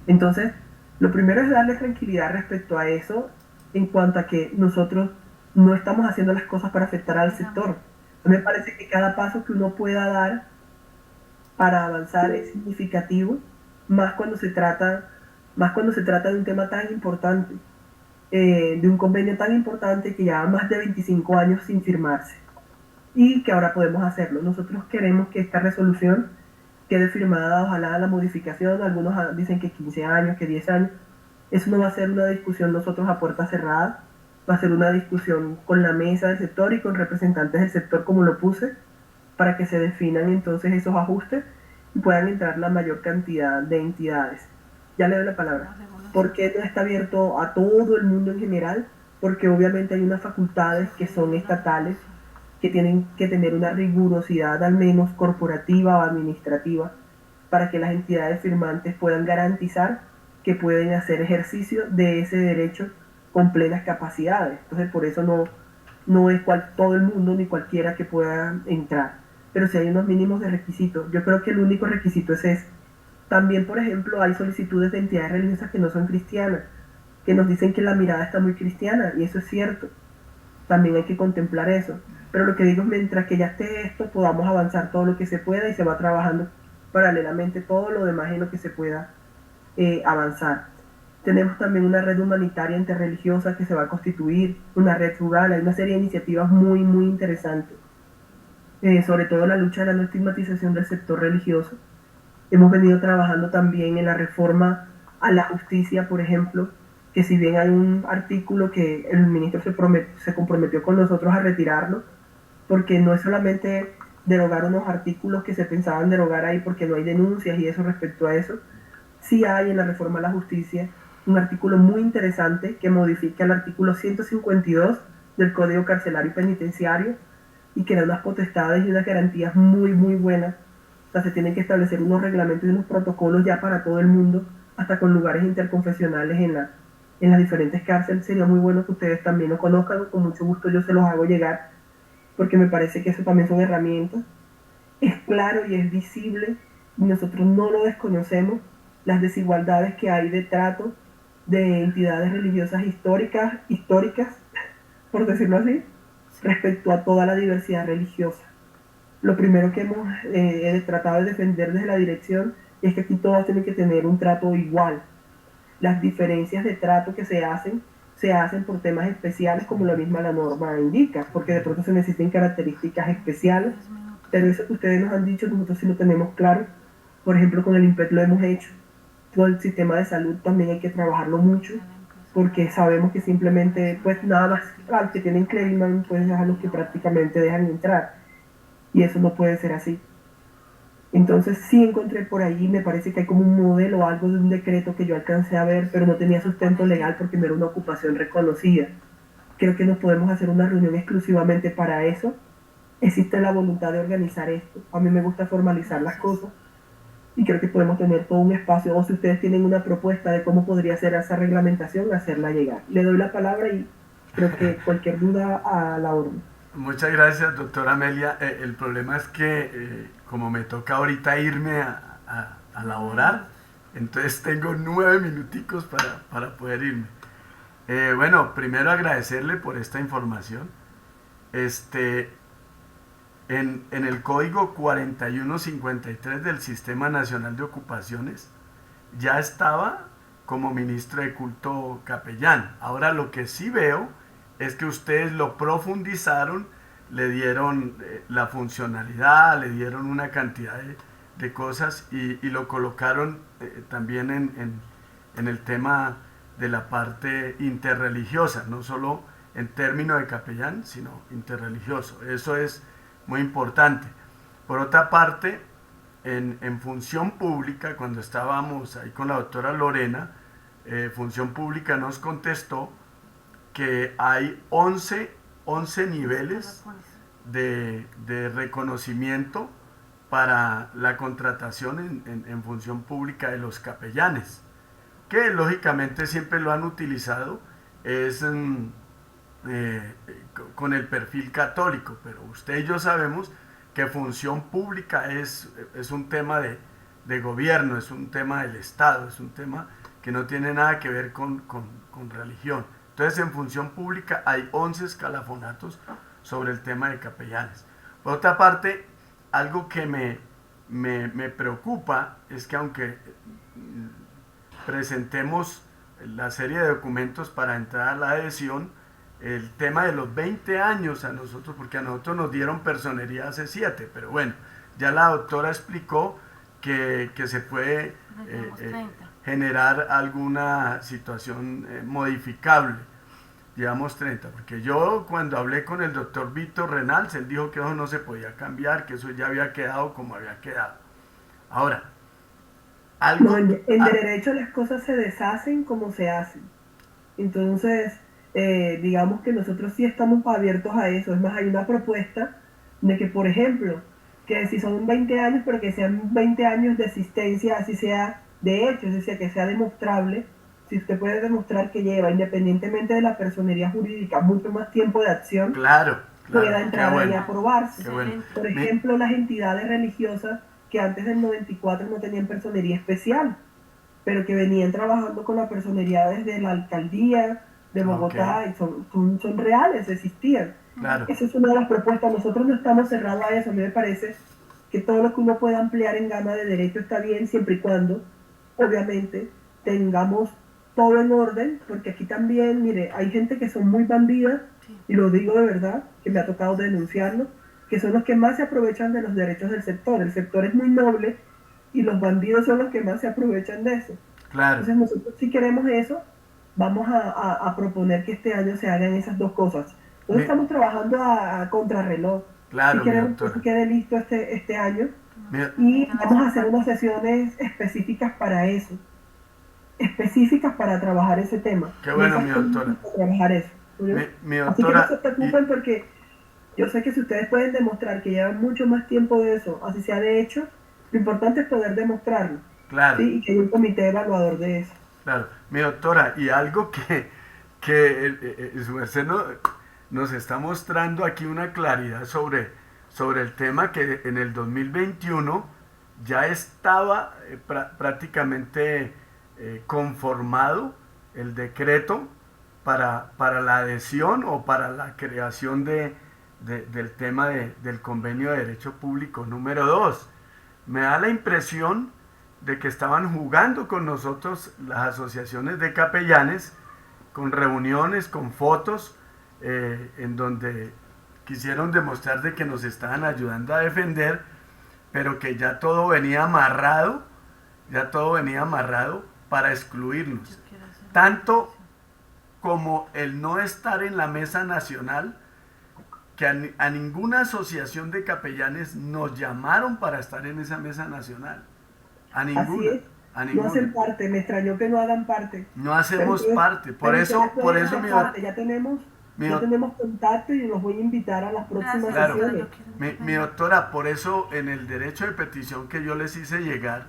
B: Entonces, lo primero es darle tranquilidad respecto a eso, en cuanto a que nosotros no estamos haciendo las cosas para afectar al sector. Me parece que cada paso que uno pueda dar para avanzar es significativo, más cuando se trata de un tema tan importante, de un convenio tan importante que lleva más de 25 años sin firmarse y que ahora podemos hacerlo. Nosotros queremos que esta resolución quede firmada, ojalá la modificación, algunos dicen que 15 años, que 10 años. Eso no va a ser una discusión nosotros a puerta cerrada, va a ser una discusión con la mesa del sector y con representantes del sector, como lo puse, para que se definan entonces esos ajustes y puedan entrar la mayor cantidad de entidades. Ya le doy la palabra. ¿Por qué no está abierto a todo el mundo en general? Porque obviamente hay unas facultades que son estatales, que tienen que tener una rigurosidad al menos corporativa o administrativa para que las entidades firmantes puedan garantizar que pueden hacer ejercicio de ese derecho con plenas capacidades. Entonces por eso no es todo el mundo ni cualquiera que pueda entrar, pero sí hay unos mínimos de requisitos. Yo creo que el único requisito es ese. También, por ejemplo, hay solicitudes de entidades religiosas que no son cristianas, que nos dicen que la mirada está muy cristiana, y eso es cierto. También hay que contemplar eso. Pero lo que digo es, mientras que ya esté esto, podamos avanzar todo lo que se pueda y se va trabajando paralelamente todo lo demás en lo que se pueda avanzar. Tenemos también una red humanitaria interreligiosa que se va a constituir, una red rural, hay una serie de iniciativas muy, muy interesantes. Sobre todo la lucha de la no estigmatización del sector religioso. Hemos venido trabajando también en la reforma a la justicia, por ejemplo, que si bien hay un artículo que el ministro se comprometió con nosotros a retirarlo, porque no es solamente derogar unos artículos que se pensaban derogar ahí porque no hay denuncias y eso respecto a eso, sí hay en la reforma a la justicia un artículo muy interesante que modifica el artículo 152 del Código Carcelario y Penitenciario y que da unas potestades y unas garantías muy, muy buenas. O sea, se tienen que establecer unos reglamentos y unos protocolos ya para todo el mundo, hasta con lugares interconfesionales en las diferentes cárceles. Sería muy bueno que ustedes también lo conozcan, con mucho gusto yo se los hago llegar, porque me parece que eso también son herramientas. Es claro y es visible, y nosotros no lo desconocemos, las desigualdades que hay de trato de entidades religiosas históricas, por decirlo así, respecto a toda la diversidad religiosa. Lo primero que hemos tratado de defender desde la dirección es que aquí todas tienen que tener un trato igual. Las diferencias de trato que se hacen por temas especiales, como la misma la norma indica, porque de pronto se necesitan características especiales, pero eso que ustedes nos han dicho, nosotros sí lo tenemos claro. Por ejemplo, con el IMPET lo hemos hecho. Todo el sistema de salud también hay que trabajarlo mucho, porque sabemos que simplemente, pues nada más, al que tienen Cleriman, pues es a los que prácticamente dejan entrar, y eso no puede ser así. Entonces sí encontré por allí, me parece que hay como un modelo o algo de un decreto que yo alcancé a ver, pero no tenía sustento legal porque no era una ocupación reconocida. Creo que nos podemos hacer una reunión exclusivamente para eso. Existe la voluntad de organizar esto. A mí me gusta formalizar las cosas y creo que podemos tener todo un espacio, o si ustedes tienen una propuesta de cómo podría ser esa reglamentación, hacerla llegar. Le doy la palabra y creo que cualquier duda a la orden.
A: Muchas gracias, doctora Amelia. El problema es que como me toca ahorita irme a laborar, entonces tengo 9 minuticos para poder irme. Bueno, primero agradecerle por esta información. Este, en el código 4153 del Sistema Nacional de Ocupaciones ya estaba como ministro de culto capellán. Ahora lo que sí veo es que ustedes lo profundizaron, le dieron la funcionalidad, le dieron una cantidad de cosas y lo colocaron también en el tema de la parte interreligiosa, no solo en términos de capellán, sino interreligioso. Eso es muy importante. Por otra parte, en función pública, cuando estábamos ahí con la doctora Lorena, función pública nos contestó que hay 11 niveles de reconocimiento para la contratación en función pública de los capellanes, que lógicamente siempre lo han utilizado, es eh, con el perfil católico, pero usted y yo sabemos que función pública es un tema de gobierno, es un tema del Estado, es un tema que no tiene nada que ver con religión. Entonces en función pública hay 11 escalafonatos sobre el tema de capellanes. Por otra parte, algo que me preocupa es que aunque presentemos la serie de documentos para entrar a la adhesión, el tema de los 20 años a nosotros, porque a nosotros nos dieron personería hace 7, pero bueno, ya la doctora explicó que se puede generar alguna situación modificable. Llevamos 30, porque yo cuando hablé con el doctor Víctor Renals, él dijo que eso no se podía cambiar, que eso ya había quedado como había quedado. Ahora,
B: No,
A: algo...
B: en derecho las cosas se deshacen como se hacen. Entonces, digamos que nosotros sí estamos abiertos a eso. Es más, hay una propuesta de que, por ejemplo, que si son 20 años, pero que sean 20 años de existencia, así sea de hecho, es decir, que sea demostrable, si usted puede demostrar que lleva, independientemente de la personería jurídica, mucho más tiempo de acción,
A: Claro, claro,
B: pueda
A: qué
B: entrar ahí
A: bueno,
B: a aprobarse.
A: qué bueno.
B: Por ejemplo, las entidades religiosas que antes del 94 no tenían personería especial, pero que venían trabajando con la personería desde la alcaldía de Bogotá, y son reales, existían.
A: Claro.
B: Esa es una de las propuestas. Nosotros no estamos cerrados a eso. A mí me parece que todo lo que uno pueda ampliar en gama de derecho está bien, siempre y cuando, obviamente, tengamos todo en orden, porque aquí también, mire, hay gente que son muy bandidas, y lo digo de verdad, que me ha tocado denunciarlo, que son los que más se aprovechan de los derechos del sector. El sector es muy noble y los bandidos son los que más se aprovechan de eso.
A: Claro.
B: Entonces nosotros si queremos eso, vamos a proponer que este año se hagan esas dos cosas. Entonces estamos trabajando a contrarreloj.
A: Claro,
B: si queremos que eso quede listo este año y vamos a hacer unas sesiones específicas para eso, específicas para trabajar ese tema.
A: Qué bueno, mi doctora.
B: Para trabajar eso.
A: Mi doctora.
B: Así que no se preocupen porque yo sé que si ustedes pueden demostrar que llevan mucho más tiempo de eso, así sea de hecho, lo importante es poder demostrarlo.
A: Claro.
B: ¿Sí? Y que hay un comité evaluador de eso.
A: Claro. Mi doctora, y algo que su merced nos está mostrando aquí una claridad sobre el tema que en el 2021 ya estaba prácticamente conformado el decreto para la adhesión o para la creación del tema del convenio de derecho público número 2. Me da la impresión de que estaban jugando con nosotros las asociaciones de capellanes, con reuniones, con fotos, en donde quisieron demostrar de que nos estaban ayudando a defender, pero que ya todo venía amarrado para excluirnos. Tanto como el no estar en la mesa nacional, que a ninguna asociación de capellanes nos llamaron para estar en esa mesa nacional. A
B: Así
A: ninguna,
B: es,
A: a
B: no
A: ninguna.
B: hacen parte, me extrañó que no hagan parte,
A: No
B: pero
A: hacemos
B: ustedes,
A: parte.
B: pero ustedes
A: Por
B: pueden
A: eso
B: hacer parte,
A: mi,
B: ya tenemos contacto y los voy a invitar a las próximas
C: Gracias,
A: claro,
C: doctora,
B: sesiones.
C: yo quiero
A: mi
C: intervenir.
A: doctora, por eso en el derecho de petición que yo les hice llegar,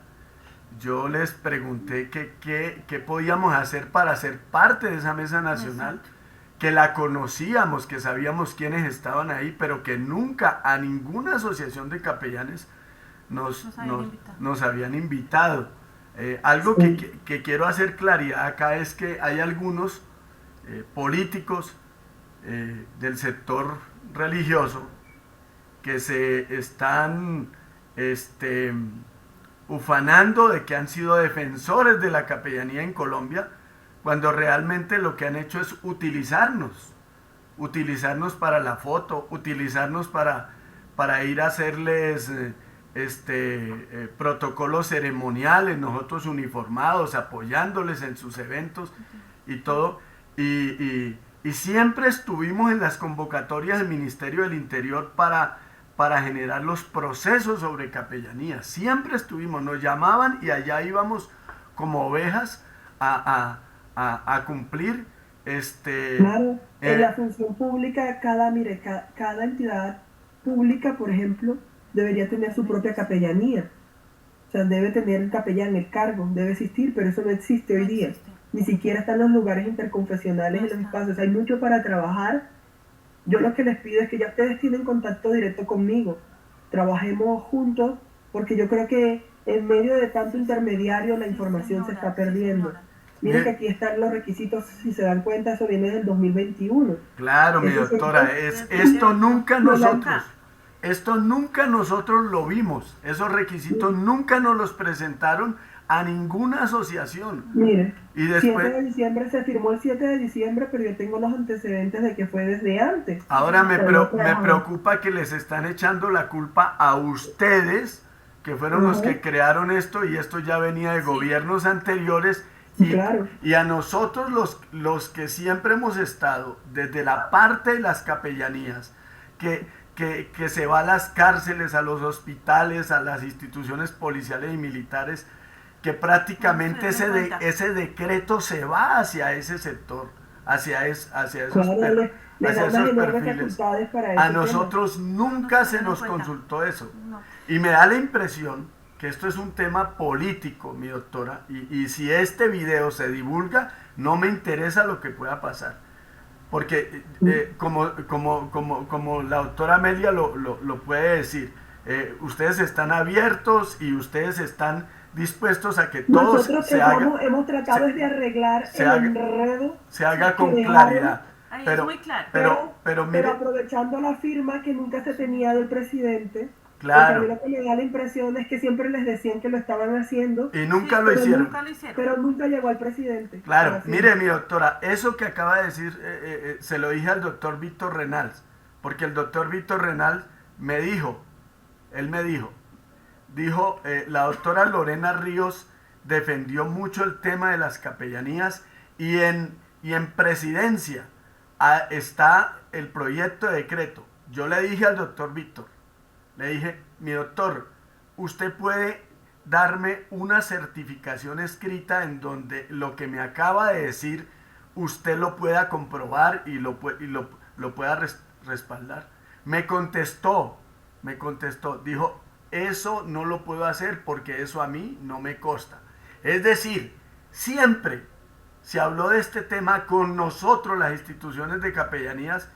A: yo les pregunté qué podíamos hacer para ser parte de esa mesa nacional,
C: Exacto.
A: que la conocíamos, que sabíamos quiénes estaban ahí, pero que nunca a ninguna asociación de capellanes
C: Nos habían invitado.
A: nos habían invitado. Algo
B: Sí,
A: que quiero hacer claridad acá es que hay algunos políticos del sector religioso que se están este, ufanando de que han sido defensores de la capellanía en Colombia, cuando realmente lo que han hecho es utilizarnos para la foto, utilizarnos para ir a hacerles protocolos ceremoniales, nosotros uniformados, apoyándoles en sus eventos y todo. Y siempre estuvimos en las convocatorias del Ministerio del Interior para generar los procesos sobre capellanía. Siempre estuvimos, nos llamaban y allá íbamos como ovejas a cumplir
B: claro, en
A: eh,
B: la función pública, cada entidad pública, por ejemplo, debería tener su propia capellanía. O sea, debe tener el capellán, el cargo, debe existir, pero eso no existe
C: No
B: hoy día.
C: existe.
B: Ni siquiera están los lugares interconfesionales
C: No
B: en los
C: está.
B: espacios. Hay mucho para trabajar. Yo lo que les pido es que ya ustedes tienen contacto directo conmigo. Trabajemos juntos, porque yo creo que en medio de tanto
C: Sí,
B: intermediario la
C: sí,
B: información se
C: señora.
B: está
C: Sí,
B: perdiendo.
C: señora.
B: Miren que aquí están los requisitos, si se dan cuenta, eso viene del 2021.
A: claro, mi
B: Esos son
A: doctora,
C: Es cierto.
A: esto nunca nosotros lo vimos, esos requisitos nunca nos los presentaron a ninguna asociación.
B: Mire,
A: Y
B: 7
A: después,
B: de diciembre se firmó el 7 de diciembre, pero yo tengo los antecedentes de que fue desde antes.
C: Sí,
A: ahora
C: señora.
A: me preocupa que les están echando la culpa a ustedes, que fueron los
B: Ajá,
A: que crearon esto y esto ya venía de
C: Sí.
A: gobiernos anteriores
B: sí, claro.
A: y a nosotros los que siempre hemos estado desde la parte de las capellanías, que se va a las cárceles, a los hospitales, a las instituciones policiales y militares, que prácticamente
C: Vamos a darle cuenta.
A: ese decreto se va hacia ese sector, hacia
B: Claro, le
A: hacia
B: da unas
A: esos
B: enormes
A: perfiles.
B: facultades para
A: A
B: ese tema.
A: nosotros
C: No nos
A: nunca se
C: tuvieron en
A: nos
C: cuenta.
A: consultó eso.
C: No.
A: Y me da la impresión que esto es un tema político, mi doctora, y si este video se divulga, no me interesa lo que pueda pasar. Porque como la doctora Amelia lo puede decir, ustedes están abiertos y ustedes están dispuestos a que todo
B: Nosotros hemos tratado
A: se,
B: de arreglar
A: se
B: el
A: haga,
B: enredo
A: se haga
B: que
A: con
B: dejaron,
A: claridad.
C: Ahí es
A: Pero,
C: muy claro.
A: pero
B: pero
A: mire,
B: aprovechando la firma que nunca se tenía del presidente, porque a mí
A: claro,
B: lo que me da la impresión es que siempre les decían que lo estaban haciendo,
A: y nunca
C: Sí,
A: lo
B: pero
A: hicieron.
C: nunca lo hicieron.
B: pero nunca llegó al presidente. a
A: Claro,
B: la firma.
A: mire mi doctora, eso que acaba de decir se lo dije al doctor Víctor Renals, porque el doctor Víctor Renals me dijo, él me dijo, la doctora Lorena Ríos defendió mucho el tema de las capellanías y en presidencia está el proyecto de decreto. Yo le dije al doctor Víctor, le dije, mi doctor, usted puede darme una certificación escrita en donde lo que me acaba de decir usted lo pueda comprobar y lo pueda respaldar. Me contestó, dijo, eso no lo puedo hacer porque eso a mí no me consta. Es decir, siempre se habló de este tema con nosotros, las instituciones de capellanías,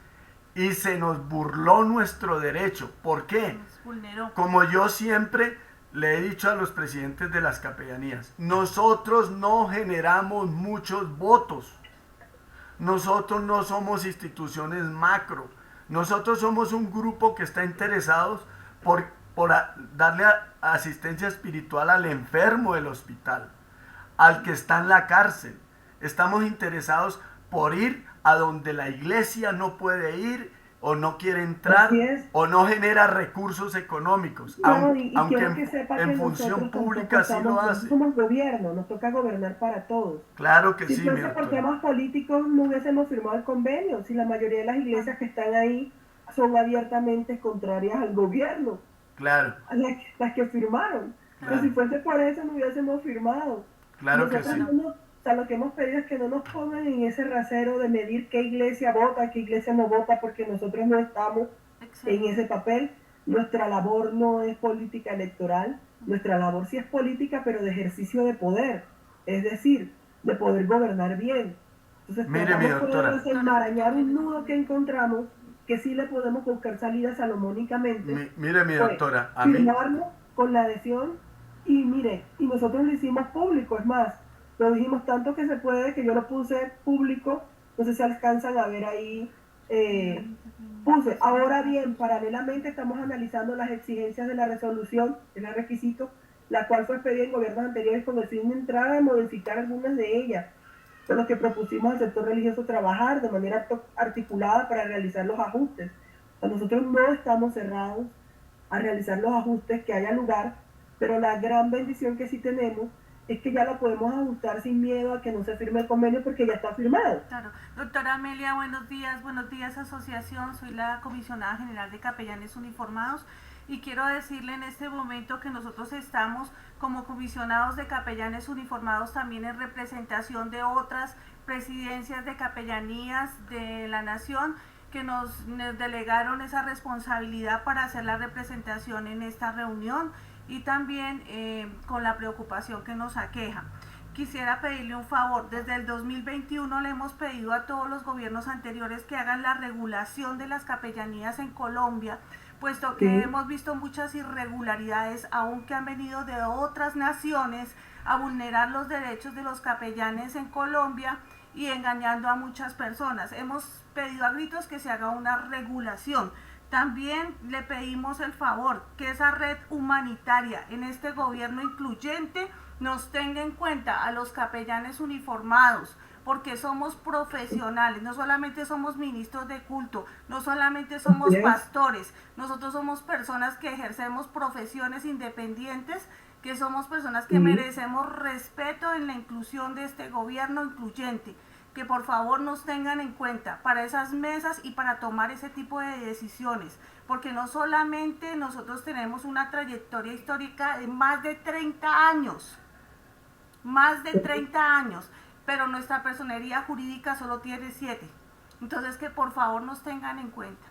A: y se nos burló nuestro derecho. ¿Por qué?
C: Nos vulneró.
A: Como yo siempre le he dicho a los presidentes de las capellanías, nosotros no generamos muchos votos. Nosotros no somos instituciones macro. Nosotros somos un grupo que está interesados por darle asistencia espiritual al enfermo del hospital, al que está en la cárcel. Estamos interesados por ir a donde la iglesia no puede ir o no quiere entrar o no genera recursos económicos,
B: No, y
A: aunque
B: quiero que sepa que
A: en función
B: nosotros
A: pública sí lo
B: nosotros
A: hace.
B: somos gobierno, nos toca gobernar para todos.
A: Claro que
B: Si
A: sí, mi
B: fuese por
A: doctora.
B: temas políticos no hubiésemos firmado el convenio, si la mayoría de las iglesias que están ahí son abiertamente contrarias al gobierno,
A: Claro,
B: a las que firmaron. Pero si
A: claro,
B: fuese por eso no hubiésemos firmado.
A: claro que
B: Nosotros
A: sí.
B: no nos, o sea, lo que hemos pedido es que no nos pongan en ese rasero de medir qué iglesia vota, qué iglesia no vota, porque nosotros no estamos en
C: Excelente.
B: ese papel. Nuestra labor no es política electoral, nuestra labor sí es política, pero de ejercicio de poder, es decir, de poder gobernar bien. Entonces
A: Mire, mi
B: tratamos por
A: doctora,
C: Doctora,
B: desenmarañar un nudo que encontramos, que sí le podemos buscar salida salomónicamente,
A: mire, mi
B: fue
A: doctora, a mí,
B: firmarlo con la adhesión y mire, y nosotros lo hicimos público, es más, lo dijimos tanto que se puede, que yo lo puse público, no sé si alcanzan a ver ahí, puse. Ahora bien, paralelamente estamos analizando las exigencias de la resolución, que es el requisito, la cual fue pedida en gobiernos anteriores con el fin de entrar a modificar algunas de ellas, con lo que propusimos al sector religioso trabajar de manera articulada para realizar los ajustes. O sea, nosotros no estamos cerrados a realizar los ajustes que haya lugar, pero la gran bendición que sí tenemos es que ya lo podemos ajustar sin miedo a que no se firme el convenio porque ya está firmado.
C: Claro. Doctora Amelia, buenos días asociación, soy la comisionada general de Capellanes Uniformados y quiero decirle en este momento que nosotros estamos como comisionados de Capellanes Uniformados también en representación de otras presidencias de capellanías de la nación que nos delegaron esa responsabilidad para hacer la representación en esta reunión y también con la preocupación que nos aqueja. Quisiera pedirle un favor. Desde el 2021 le hemos pedido a todos los gobiernos anteriores que hagan la regulación de las capellanías en Colombia, puesto que hemos visto muchas irregularidades, aunque han venido de otras naciones a vulnerar los derechos de los capellanes en Colombia y engañando a muchas personas. Hemos pedido a gritos que se haga una regulación. También le pedimos el favor que esa red humanitaria en este gobierno incluyente nos tenga en cuenta a los capellanes uniformados, porque somos profesionales, no solamente somos ministros de culto, no solamente somos pastores, nosotros somos personas que ejercemos profesiones independientes, que somos personas que merecemos respeto en la inclusión de este gobierno incluyente, que por favor nos tengan en cuenta para esas mesas y para tomar ese tipo de decisiones, porque no solamente nosotros tenemos una trayectoria histórica de más de 30 años, pero nuestra personería jurídica solo tiene 7. Entonces que por favor nos tengan en cuenta,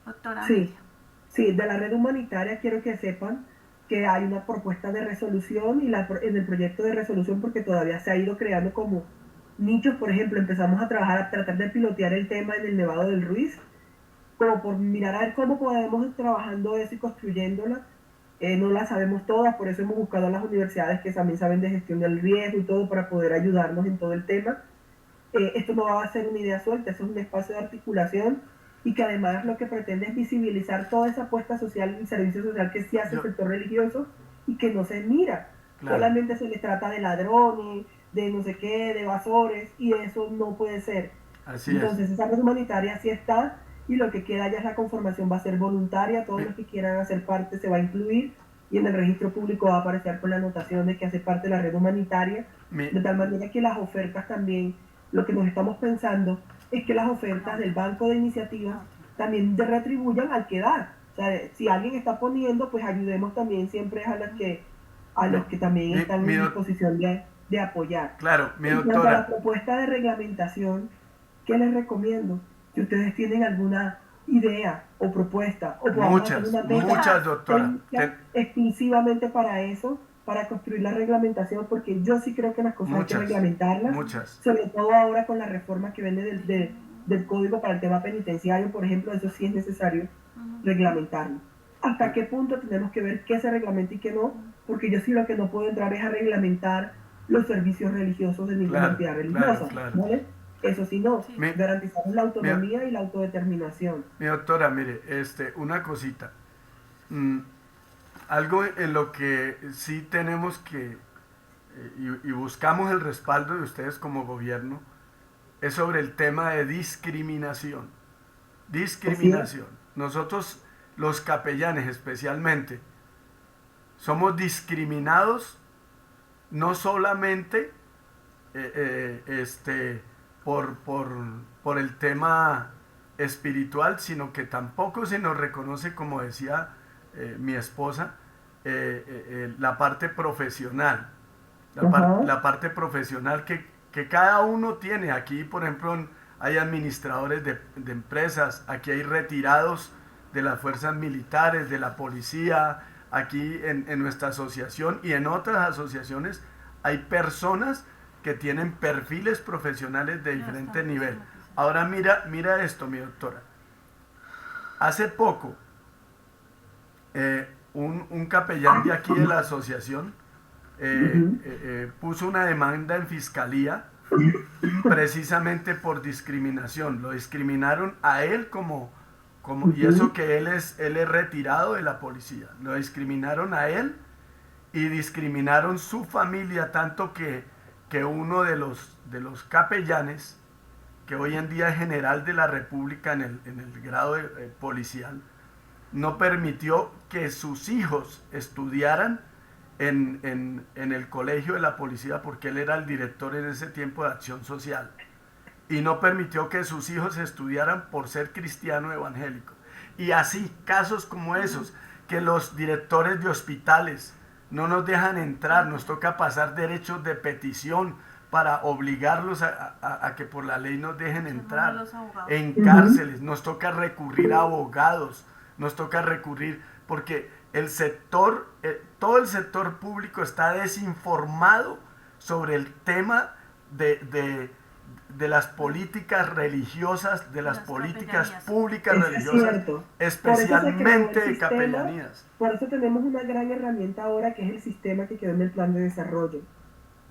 C: doctora
B: Sí,
C: Amelia.
B: sí, de la red humanitaria quiero que sepan que hay una propuesta de resolución y en el proyecto de resolución, porque todavía se ha ido creando como nichos, por ejemplo, empezamos a trabajar, a tratar de pilotear el tema en el Nevado del Ruiz, como por mirar a ver cómo podemos ir trabajando eso y construyéndola. No la sabemos todas, por eso hemos buscado a las universidades que también saben de gestión del riesgo y todo para poder ayudarnos en todo el tema. Esto no va a ser una idea suelta, eso es un espacio de articulación y que además lo que pretende es visibilizar toda esa apuesta social y servicio social que sí hace el sector religioso y que no se mira. Claro. Solamente se les trata de ladrones, de no sé qué, de evasores, y eso no puede ser.
A: Así
B: Entonces,
A: es.
B: esa red humanitaria sí está, y lo que queda ya es la conformación, va a ser voluntaria, todos los que quieran hacer parte se va a incluir, y en el registro público va a aparecer con la anotación de que hace parte de la red humanitaria, de tal manera que las ofertas también, lo que nos estamos pensando es que las ofertas del banco de iniciativas también retribuyan al que da. O sea, si alguien está poniendo, pues ayudemos también siempre a los que también están en disposición de apoyar.
A: Claro, mi
B: en cuanto a la
A: doctora.
B: propuesta de reglamentación, ¿qué les recomiendo? Si ustedes tienen alguna idea o propuesta, o podamos hacer una
A: muchas, doctora.
B: exclusivamente para eso, para construir la reglamentación, porque yo sí creo que las cosas hay que reglamentarlas, sobre todo ahora con la reforma que viene del Código para el tema penitenciario, por ejemplo, eso sí es necesario reglamentarlo. ¿Hasta qué punto tenemos que ver qué se reglamenta y qué no? Porque yo sí lo que no puedo entrar es a reglamentar los servicios religiosos de ninguna entidad religiosa, ¿vale? Eso sí no, garantizamos la autonomía y la autodeterminación.
A: Mi doctora, mire, una cosita. Algo en lo que sí tenemos que, y buscamos el respaldo de ustedes como gobierno, es sobre el tema de discriminación. Discriminación. Nosotros, los capellanes especialmente, somos discriminados no solamente por el tema espiritual, sino que tampoco se nos reconoce, como decía mi esposa, la parte profesional. La parte profesional que cada uno tiene. Aquí, por ejemplo, hay administradores de empresas, aquí hay retirados de las fuerzas militares, de la policía, aquí en nuestra asociación y en otras asociaciones hay personas que tienen perfiles profesionales de diferente nivel. Ahora mira esto, mi doctora. Hace poco, un capellán de aquí de la asociación puso una demanda en fiscalía precisamente por discriminación. Lo discriminaron a él y eso que él es retirado de la policía. Lo discriminaron a él y discriminaron su familia, tanto que uno de los capellanes, que hoy en día es general de la República en el grado policial, no permitió que sus hijos estudiaran en el colegio de la policía, porque él era el director en ese tiempo de acción social, y no permitió que sus hijos estudiaran por ser cristiano evangélico. Y así, casos como esos, que los directores de hospitales no nos dejan entrar, nos toca pasar derechos de petición para obligarlos a que por la ley nos dejen entrar. En cárceles, nos toca recurrir a abogados, nos toca recurrir, porque todo el sector público está desinformado sobre el tema de las políticas religiosas, de las políticas públicas religiosas, especialmente de capellanías.
B: Por eso tenemos una gran herramienta ahora, que es el sistema que quedó en el plan de desarrollo.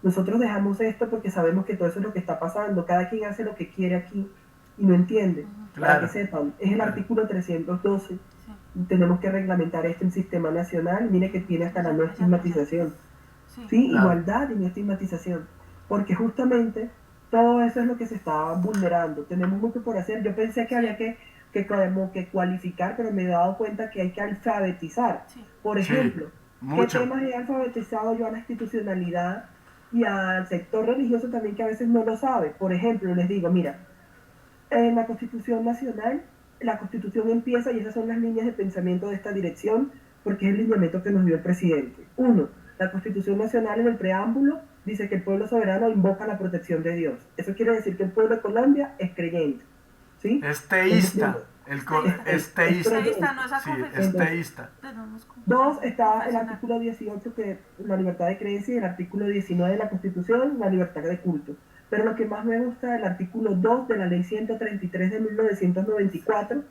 B: Nosotros dejamos esto porque sabemos que todo eso es lo que está pasando. Cada quien hace lo que quiere aquí y no entiende. Claro. Para que sepan, es el artículo 312. Tenemos que reglamentar esto en sistema nacional. Mire que tiene hasta la no estigmatización. Sí, claro. Igualdad y no estigmatización. Porque justamente todo eso es lo que se está vulnerando. Tenemos mucho por hacer. Yo pensé que había que cualificar, pero me he dado cuenta que hay que alfabetizar. Por ejemplo, ¿qué temas he alfabetizado yo a la institucionalidad y al sector religioso también, que a veces no lo sabe? Por ejemplo, les digo, mira, en la Constitución Nacional, la Constitución empieza, y esas son las líneas de pensamiento de esta dirección, porque es el lineamiento que nos dio el presidente. 1. La Constitución Nacional, en el preámbulo, dice que el pueblo soberano invoca la protección de Dios. Eso quiere decir que el pueblo de Colombia es creyente. ¿Sí?
A: Es teísta. Es teísta.
C: No es
A: sí, es teísta.
B: 2, está el artículo 18, que es la libertad de creencia, y el artículo 19 de la Constitución, la libertad de culto. Pero lo que más me gusta es el artículo 2 de la ley 133 de 1994,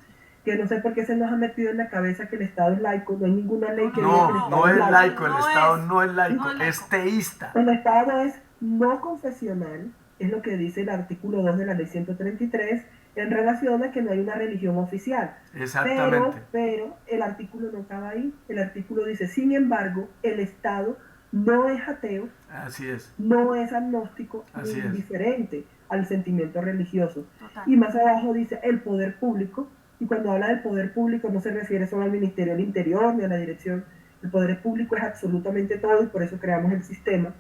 B: que no sé por qué se nos ha metido en la cabeza que el Estado es laico. No hay ninguna ley que diga que el Estado
A: es laico. El Estado no es laico, es teísta.
B: El Estado es no confesional, es lo que dice el artículo 2 de la ley 133, en relación a que no hay una religión oficial.
A: Exactamente.
B: Pero el artículo no acaba ahí. El artículo dice, sin embargo, el Estado no es ateo.
A: Así es.
B: No es agnóstico,
A: Así
B: ni
A: es.
B: indiferente al sentimiento religioso.
C: Total.
B: Y más abajo dice el poder público, y cuando habla del poder público no se refiere solo al Ministerio del Interior ni a la dirección. El poder público es absolutamente todo, y por eso creamos el sistema.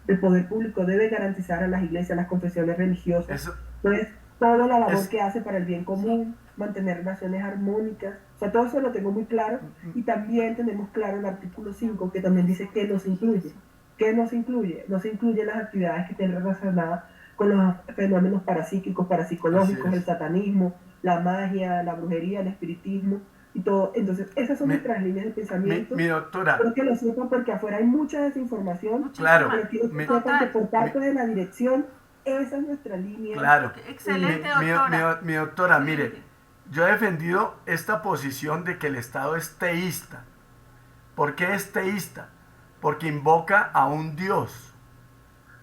B: El poder público debe garantizar a las iglesias, a las confesiones religiosas, pues toda la labor que hace para el bien común, mantener relaciones armónicas. O sea, todo eso lo tengo muy claro. Y también tenemos claro el artículo 5, que también dice que nos incluye. ¿Qué nos incluye? Nos incluye las actividades que estén relacionadas con los fenómenos parapsíquicos, parapsicológicos, el satanismo, la magia, la brujería, el espiritismo y todo. Entonces, esas son nuestras líneas de pensamiento.
A: Mi doctora.
B: Creo que lo sepan, porque afuera hay mucha desinformación.
A: Claro.
B: Pero quiero que sepan que por parte de la dirección, esa es nuestra línea.
A: Claro.
C: Excelente, doctora.
A: Mi doctora, mire, yo he defendido esta posición de que el Estado es teísta. ¿Por qué es teísta? Porque invoca a un Dios.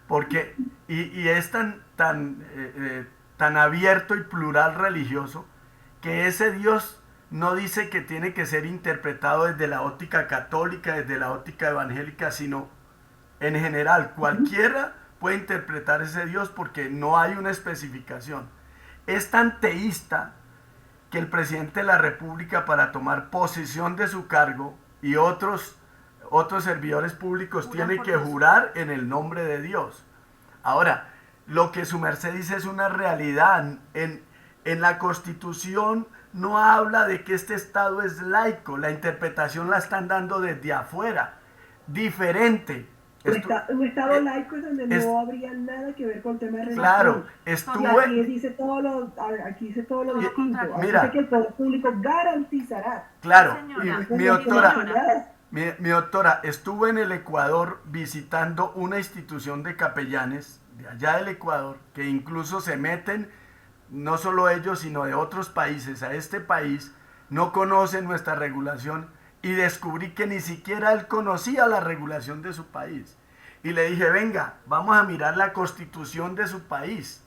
A: Porque, y es tan abierto y plural religioso, que ese Dios no dice que tiene que ser interpretado desde la óptica católica, desde la óptica evangélica, sino en general. Cualquiera puede interpretar ese Dios, porque no hay una especificación. Es tan teísta que el presidente de la República, para tomar posesión de su cargo, y otros servidores públicos, tiene que jurar en el nombre de Dios. Ahora, lo que su merced dice es una realidad. En la Constitución no habla de que este Estado es laico, la interpretación la están dando desde afuera, diferente.
B: Un Estado laico es donde no habría nada que ver con temas de religión. Claro, aquí dice todo lo distinto. Mira, dice que el poder público garantizará.
A: Claro, y mi doctora, estuve en el Ecuador visitando una institución de capellanes de allá del Ecuador, que incluso se meten, no solo ellos, sino de otros países, a este país, no conocen nuestra regulación, y descubrí que ni siquiera él conocía la regulación de su país. Y le dije, venga, vamos a mirar la constitución de su país.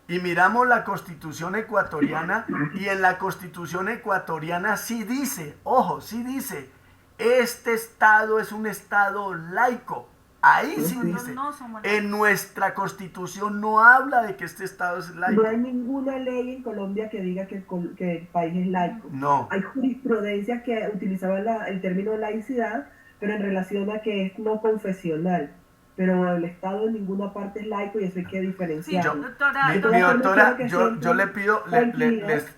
A: Y miramos la constitución ecuatoriana, y en la constitución ecuatoriana sí dice, ojo, sí dice, este Estado es un Estado laico. Ahí sí dice. En nuestra constitución no habla de que este Estado es laico.
B: No hay ninguna ley en Colombia que diga que el país es laico.
A: No.
B: Hay jurisprudencias que utilizaban el término laicidad, pero en relación a que es no confesional. Pero el Estado en ninguna parte es laico y eso hay que diferenciar.
A: Sí, mi doctora, yo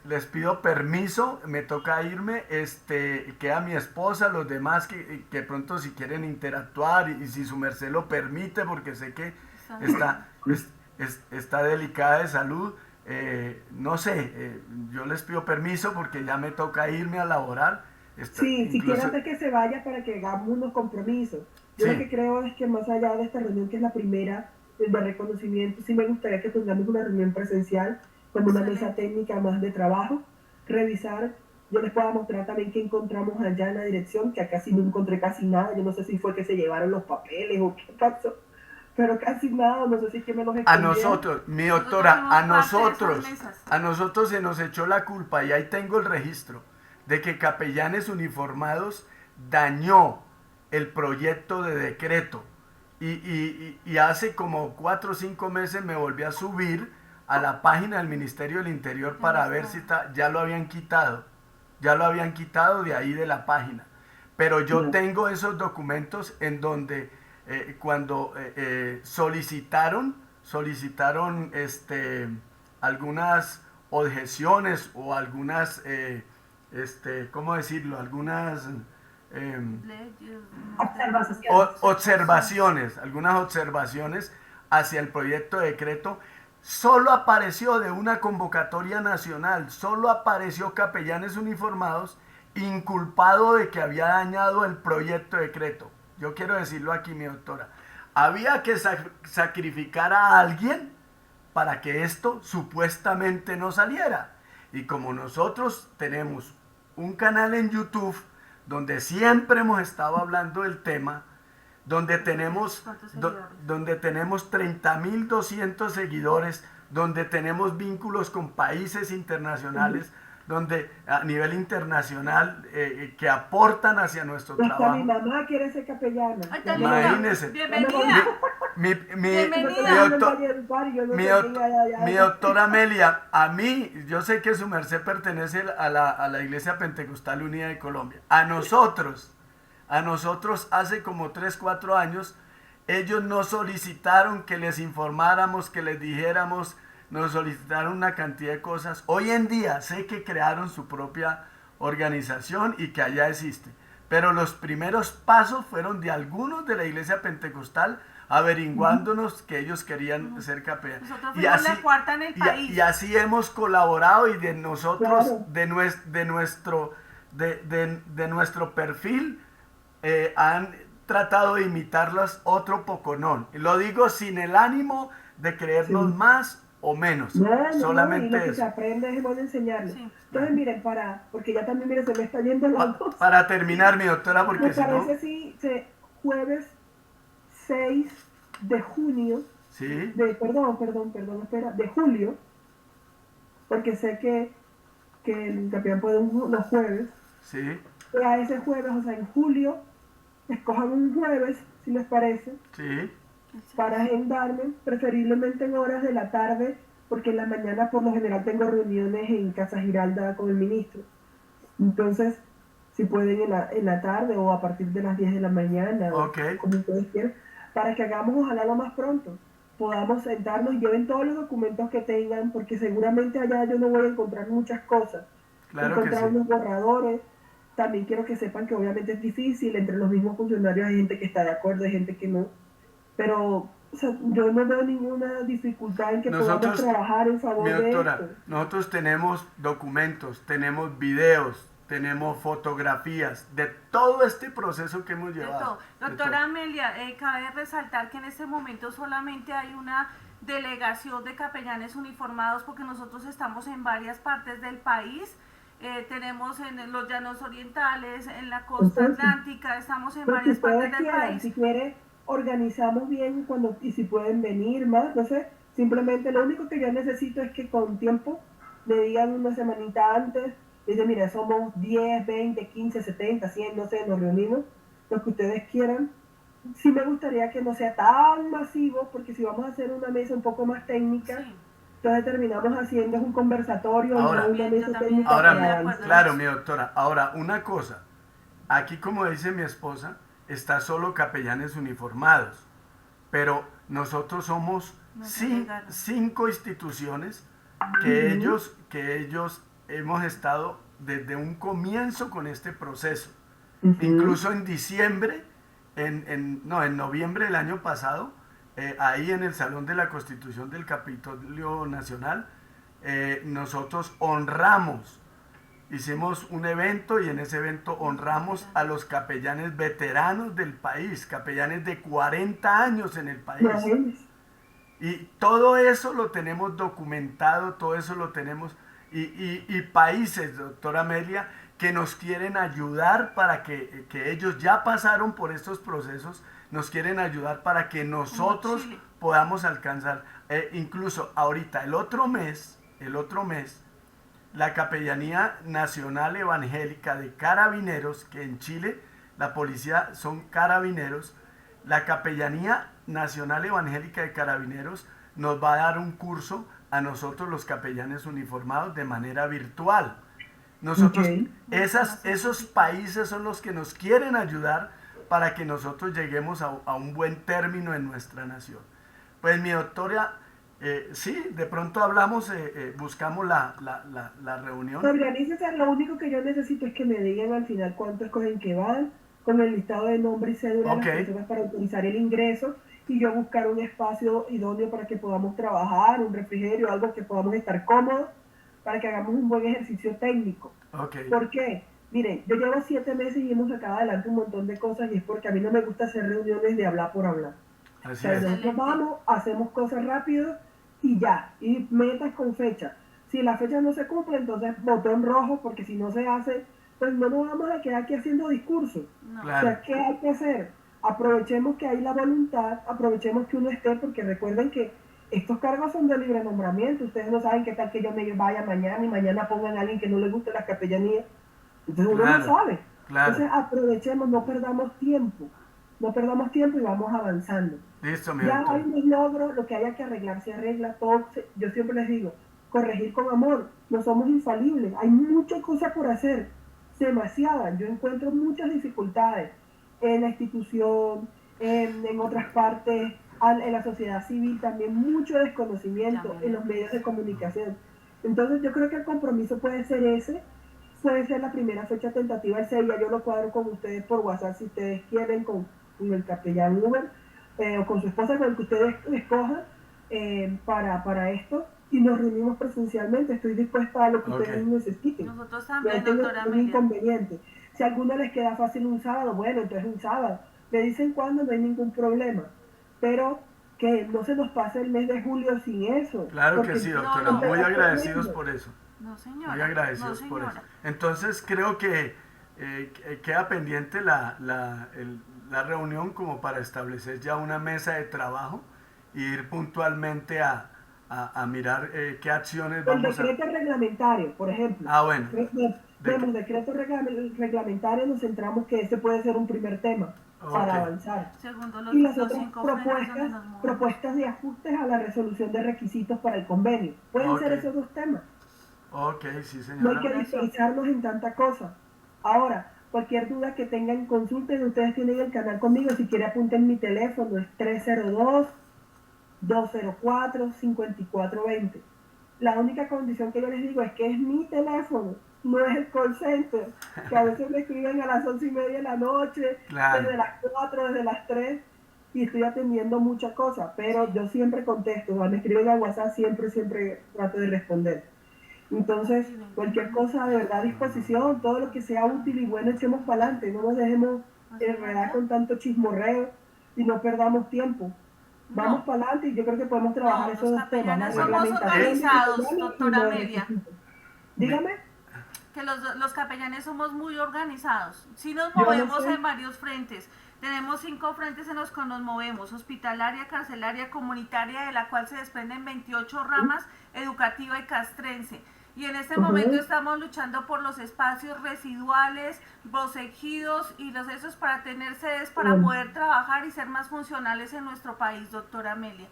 A: les pido permiso, me toca irme, queda mi esposa, los demás que pronto si quieren interactuar y si su merced lo permite, porque sé que está delicada de salud, no sé, yo les pido permiso porque ya me toca irme a laborar.
B: Sí, si quieren hacer que se vaya para que hagamos unos compromisos. Yo lo que creo es que más allá de esta reunión, que es la primera de reconocimiento, sí me gustaría que tengamos una reunión presencial con una mesa técnica más de trabajo, revisar. Yo les puedo mostrar también qué encontramos allá en la dirección, que acá sí no encontré casi nada. Yo no sé si fue que se llevaron los papeles o qué pasó, pero casi nada, no sé si es que me los escondieron.
A: A nosotros, mi doctora, a nosotros se nos echó la culpa, y ahí tengo el registro, de que Capellanes Uniformados dañó el proyecto de decreto, y hace como 4 o 5 meses me volví a subir a la página del Ministerio del Interior para ver si ya lo habían quitado de ahí de la página, pero yo tengo esos documentos en donde cuando solicitaron algunas objeciones o algunas ¿cómo decirlo? Algunas algunas observaciones hacia el proyecto de decreto. Solo apareció de una convocatoria nacional, solo apareció Capellanes Uniformados inculpado de que había dañado el proyecto de decreto. Yo quiero decirlo aquí, mi doctora, había que sacrificar a alguien para que esto supuestamente no saliera. Y como nosotros tenemos un canal en YouTube donde siempre hemos estado hablando del tema, donde tenemos 30.200 seguidores, donde tenemos vínculos con países internacionales, donde a nivel internacional que aportan hacia nuestro trabajo.
B: Mi mamá quiere ser capellana.
A: Imagínese.
C: Bienvenida.
A: Mi doctora Amelia, a mí, yo sé que su merced pertenece a la Iglesia Pentecostal Unida de Colombia. A nosotros hace como 3, 4 años, ellos nos solicitaron que les informáramos, que les dijéramos, nos solicitaron una cantidad de cosas. Hoy en día sé que crearon su propia organización y que allá existe. Pero los primeros pasos fueron de algunos de la Iglesia Pentecostal averiguándonos que ellos querían ser capellanes.
C: Nosotros fuimos la cuarta en el país.
A: Y así hemos colaborado, y de nosotros, de nuestro perfil, han tratado de imitarlas otro poconón. Y lo digo sin el ánimo de creernos más o menos. Solamente
B: y lo que
A: eso.
B: se aprende es bueno enseñarle. Entonces, miren, porque ya también, miren, se me está yendo la voz.
A: Para terminar, mi doctora, porque
B: me parece si jueves 6 de junio, de julio, porque sé que el campeón puede los jueves.
A: Sí.
B: A ese jueves, o sea, en julio, escojan un jueves, si les parece.
A: Sí.
B: Para agendarme, preferiblemente en horas de la tarde, porque en la mañana por lo general tengo reuniones en Casa Giralda con el ministro. Entonces, si pueden en la tarde o a partir de las 10 de la mañana, como ustedes quieran, para que hagamos ojalá lo más pronto, podamos sentarnos y lleven todos los documentos que tengan, porque seguramente allá yo no voy a encontrar muchas cosas.
A: Claro que
B: Encontrar
A: sí.
B: unos borradores. También quiero que sepan que obviamente es difícil, entre los mismos funcionarios hay gente que está de acuerdo, hay gente que no, pero o sea, yo no veo ninguna dificultad en que podamos
A: Nosotros,
B: trabajar en
A: mi
B: favor de esto.
A: doctora, nosotros tenemos documentos, tenemos videos, tenemos fotografías de todo este proceso que hemos
C: De
A: llevado.
C: todo. Doctora Amelia, cabe resaltar que en este momento solamente hay una delegación de capellanes uniformados porque nosotros estamos en varias partes del país. Tenemos en los llanos orientales, en la costa
B: Entonces,
C: atlántica, estamos en
B: pues si
C: varias partes
B: ustedes
C: del
B: quieran,
C: país.
B: si quieren, organizamos bien cuando, y si pueden venir más, no sé, simplemente lo único que yo necesito es que con tiempo me digan una semanita antes, dicen, mira, somos 10, 20, 15, 70, 100, no sé, nos reunimos, lo que ustedes quieran. Sí me gustaría que no sea tan masivo, porque si vamos a hacer una mesa un poco más técnica,
C: Sí.
B: entonces terminamos haciendo un conversatorio y no
A: Ahora,
B: una mesa técnica
C: estoy
B: para
C: de
A: ahora,
C: acuerdo en
B: avanzar.
A: claro,
C: eso.
A: mi doctora, ahora una cosa, aquí como dice mi esposa, está solo capellanes uniformados, pero nosotros somos
C: Nos delegaron.
A: 5 instituciones
B: Ujú.
A: que ellos hemos estado desde un comienzo con este proceso.
B: Ujú.
A: Incluso en diciembre, no, en noviembre del año pasado, ahí en el Salón de la Constitución del Capitolio Nacional, nosotros honramos, hicimos un evento y en ese evento honramos a los capellanes veteranos del país, capellanes de 40 años en el país.
B: Imagínense.
A: Y todo eso lo tenemos documentado, todo eso lo tenemos. Y países, doctora Amelia, que nos quieren ayudar para que ellos ya pasaron por estos procesos, nos quieren ayudar para que
C: Como
A: nosotros
C: Chile.
A: podamos alcanzar. Incluso ahorita, el otro mes, la Capellanía Nacional Evangélica de Carabineros, que en Chile la policía son carabineros, la Capellanía Nacional Evangélica de Carabineros nos va a dar un curso a nosotros los capellanes uniformados de manera virtual. Nosotros,
B: Ok.
A: esos países son los que nos quieren ayudar para que nosotros lleguemos a un buen término en nuestra nación. Pues mi doctora, sí, de pronto hablamos, buscamos la reunión.
B: Organícese, lo único que yo necesito es que me digan al final cuánto escogen que van, con el listado de nombre y cédula de
A: Ok,
B: las personas para autorizar el ingreso y yo buscar un espacio idóneo para que podamos trabajar, un refrigerio, algo que podamos estar cómodos para que hagamos un buen ejercicio técnico.
A: ok,
B: ¿Por qué? Miren, yo llevo 7 meses y hemos sacado adelante un montón de cosas y es porque a mí no me gusta hacer reuniones de hablar por hablar. O
A: así
B: sea,
A: es.
B: nosotros
C: Excelente.
B: vamos, hacemos cosas rápido y ya, y metas con fecha. Si la fecha no se cumple, entonces botón rojo, porque si no se hace, pues no nos vamos a quedar aquí haciendo discursos.
C: No.
B: O
A: Claro,
B: sea, ¿qué hay que hacer? Aprovechemos que hay la voluntad, aprovechemos que uno esté, porque recuerden que estos cargos son de libre nombramiento. Ustedes no saben qué tal que yo me vaya mañana y mañana pongan a alguien que no le guste las capellanías. Entonces uno no
A: claro,
B: sabe.
A: claro.
B: Entonces aprovechemos, no perdamos tiempo. No perdamos tiempo y vamos avanzando.
A: Listo, mi
B: Ya hay
A: doctor.
B: unos logros, lo que haya que arreglar se arregla, todo, yo siempre les digo, corregir con amor, no somos infalibles, hay muchas cosas por hacer, demasiadas, yo encuentro muchas dificultades en la institución, en otras partes, en la sociedad civil también, mucho desconocimiento
C: También
B: en
C: lo
B: los medios de
C: pienso.
B: comunicación. Entonces yo creo que el compromiso puede ser ese, puede ser la primera fecha tentativa, el 6, ya yo lo cuadro con ustedes por WhatsApp si ustedes quieren, con el capellán Uber, o con su esposa, con el que ustedes escojan para esto, y nos reunimos presencialmente. Estoy dispuesta a lo que
A: Ok,
B: ustedes necesiten.
C: Nosotros
B: No
C: también,
B: tengo
C: doctora
B: ningún
C: Amelia.
B: inconveniente. Si a alguno les queda fácil un sábado, bueno, entonces un sábado. Me dicen cuándo, no hay ningún problema. Pero que no se nos pase el mes de julio sin eso.
A: claro que
B: Porque
A: sí,
C: No,
A: doctora.
C: no.
A: Muy
B: está
A: agradecidos
B: corriendo.
A: por eso.
C: No,
A: Muy
C: señora. No,
A: agradecidos por eso.
C: señora.
A: Entonces creo que queda pendiente la reunión como para establecer ya una mesa de trabajo e ir puntualmente a mirar qué acciones
B: El
A: vamos a...
B: decreto reglamentario, por ejemplo.
A: Ah, bueno. De
B: Vemos
A: que-
B: decreto reglamentario, nos centramos que ese puede ser un primer tema para
A: ok,
B: avanzar.
C: Segundo,
B: Y las
C: los
B: otras
C: 5 frentes donde
B: propuestas,
C: nos movemos.
B: propuestas de ajustes a la resolución de requisitos para el convenio. Pueden ser
A: ok,
B: esos dos temas.
A: ok, sí
B: No hay que
A: señora.
B: dispersarnos en tanta cosa. Ahora, cualquier duda que tengan, consulten. Ustedes tienen el canal conmigo. Si quieren apunten mi teléfono, es 204-5420. La única condición que yo les digo es que es mi teléfono, no es el call center, que a veces me escriben a las 11:30 de la noche,
A: Claro.
B: desde las 4, desde las 3, y estoy atendiendo muchas cosas, pero yo siempre contesto, cuando me escriben a WhatsApp siempre trato de responder. Entonces, cualquier cosa de verdad a disposición, todo lo que sea útil y bueno, echemos para adelante, no nos dejemos enredar con tanto chismorreo y no perdamos tiempo. Vamos para adelante y yo creo que podemos trabajar
C: No,
B: esos
C: los
B: dos temas, la
C: capellanes somos
B: reglamentación
C: organizados,
B: y
C: doctora
B: los
C: Amelia.
B: requisitos. Dígame.
C: Que los capellanes somos muy organizados. Si nos
B: Yo no
C: movemos
B: sé.
C: en varios frentes. Tenemos 5 frentes en los que nos movemos: hospitalaria, carcelaria, comunitaria, de la cual se desprenden 28 ramas, educativa y castrense. Y en este momento estamos luchando por los espacios residuales, los ejidos y los esos para tener sedes para poder trabajar y ser más funcionales en nuestro país, doctora Amelia.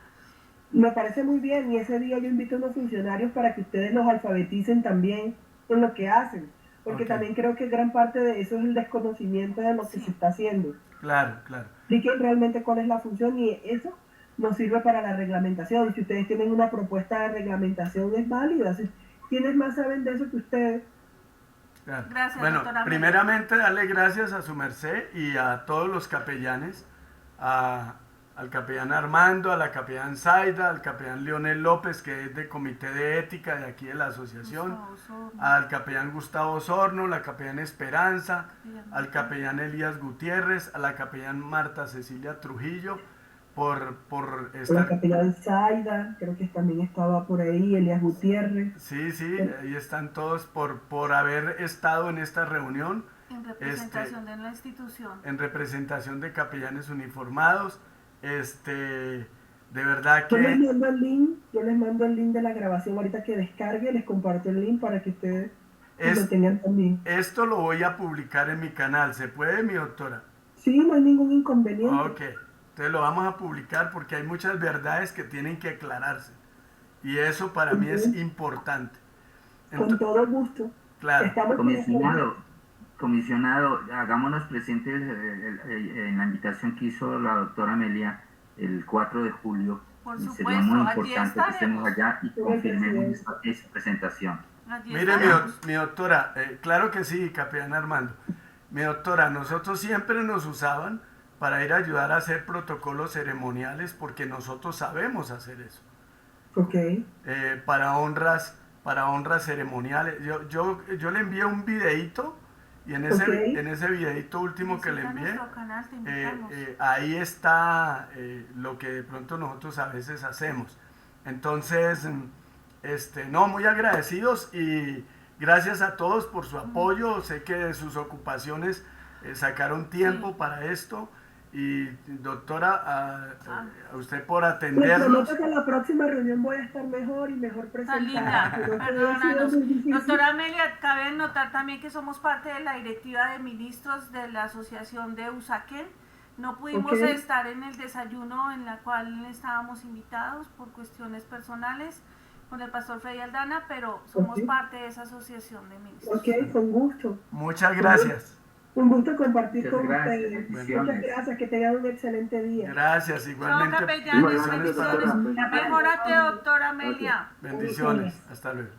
B: Me parece muy bien y ese día yo invito a unos funcionarios para que ustedes los alfabeticen también en lo que hacen, porque también creo que gran parte de eso es el desconocimiento de lo que se está haciendo.
A: Claro, claro.
B: Expliquen realmente cuál es la función y eso nos sirve para la reglamentación. Y si ustedes tienen una propuesta de reglamentación es válida. ¿Quiénes más saben de eso que ustedes?
A: Claro.
C: Gracias,
A: bueno,
C: doctora Amelia.
A: primeramente darle gracias a su merced y a todos los capellanes, al capellán Armando, a la capellán Zaida, al capellán Leonel López, que es del comité de ética de aquí de la asociación, al capellán Gustavo Osorno, la capellán Esperanza, al capellán Elías Gutiérrez, a la capellán Marta Cecilia Trujillo, por estar...
B: La capellán Zaida, creo que también estaba por ahí, Elías Gutiérrez.
A: Sí, ahí están todos por haber estado en esta reunión.
C: En representación de la institución.
A: En representación de capellanes uniformados. De verdad que...
B: Yo les mando el link de la grabación ahorita que descargue, les comparto el link para que ustedes lo tengan también.
A: Esto lo voy a publicar en mi canal, ¿se puede, mi doctora?
B: Sí, no hay ningún inconveniente.
A: Ok, entonces lo vamos a publicar porque hay muchas verdades que tienen que aclararse. Y eso para mí es importante.
B: Con todo gusto.
A: Claro.
B: Estamos
D: Comisionado, hagámonos presentes en la invitación que hizo la doctora Amelia el 4 de julio.
C: Por
D: Sería
C: supuesto,
D: muy
C: allí
D: importante que estemos allá y confirmemos esa presentación.
A: Mire, mi doctora, claro que sí, capellán Armando. Mi doctora, nosotros siempre nos usaban para ir a ayudar a hacer protocolos ceremoniales porque nosotros sabemos hacer eso.
B: Ok.
A: Para honras ceremoniales. Yo le envié un videíto y en ese videito último que le envié, ahí está lo que de pronto nosotros a veces hacemos. Entonces, no, muy agradecidos y gracias a todos por su apoyo. Sé que de sus ocupaciones sacaron tiempo para esto. Y doctora, a usted por atendernos.
B: Les prometo que en la próxima reunión voy a estar mejor y mejor presentada.
C: Perdónanos. Doctora Amelia, cabe notar también que somos parte de la directiva de ministros de la asociación de Usaquén. No pudimos estar en el desayuno en la cual estábamos invitados por cuestiones personales con el pastor Freddy Aldana, pero somos parte de esa asociación de ministros.
B: Ok, con gusto.
A: Muchas gracias.
B: Un gusto compartir con ustedes.
D: Muchas
B: gracias, que tengan un excelente día.
A: Gracias, igualmente.
C: No, capellanes, bendiciones. Mejórate, doctora Amelia.
A: Bendiciones, hasta luego.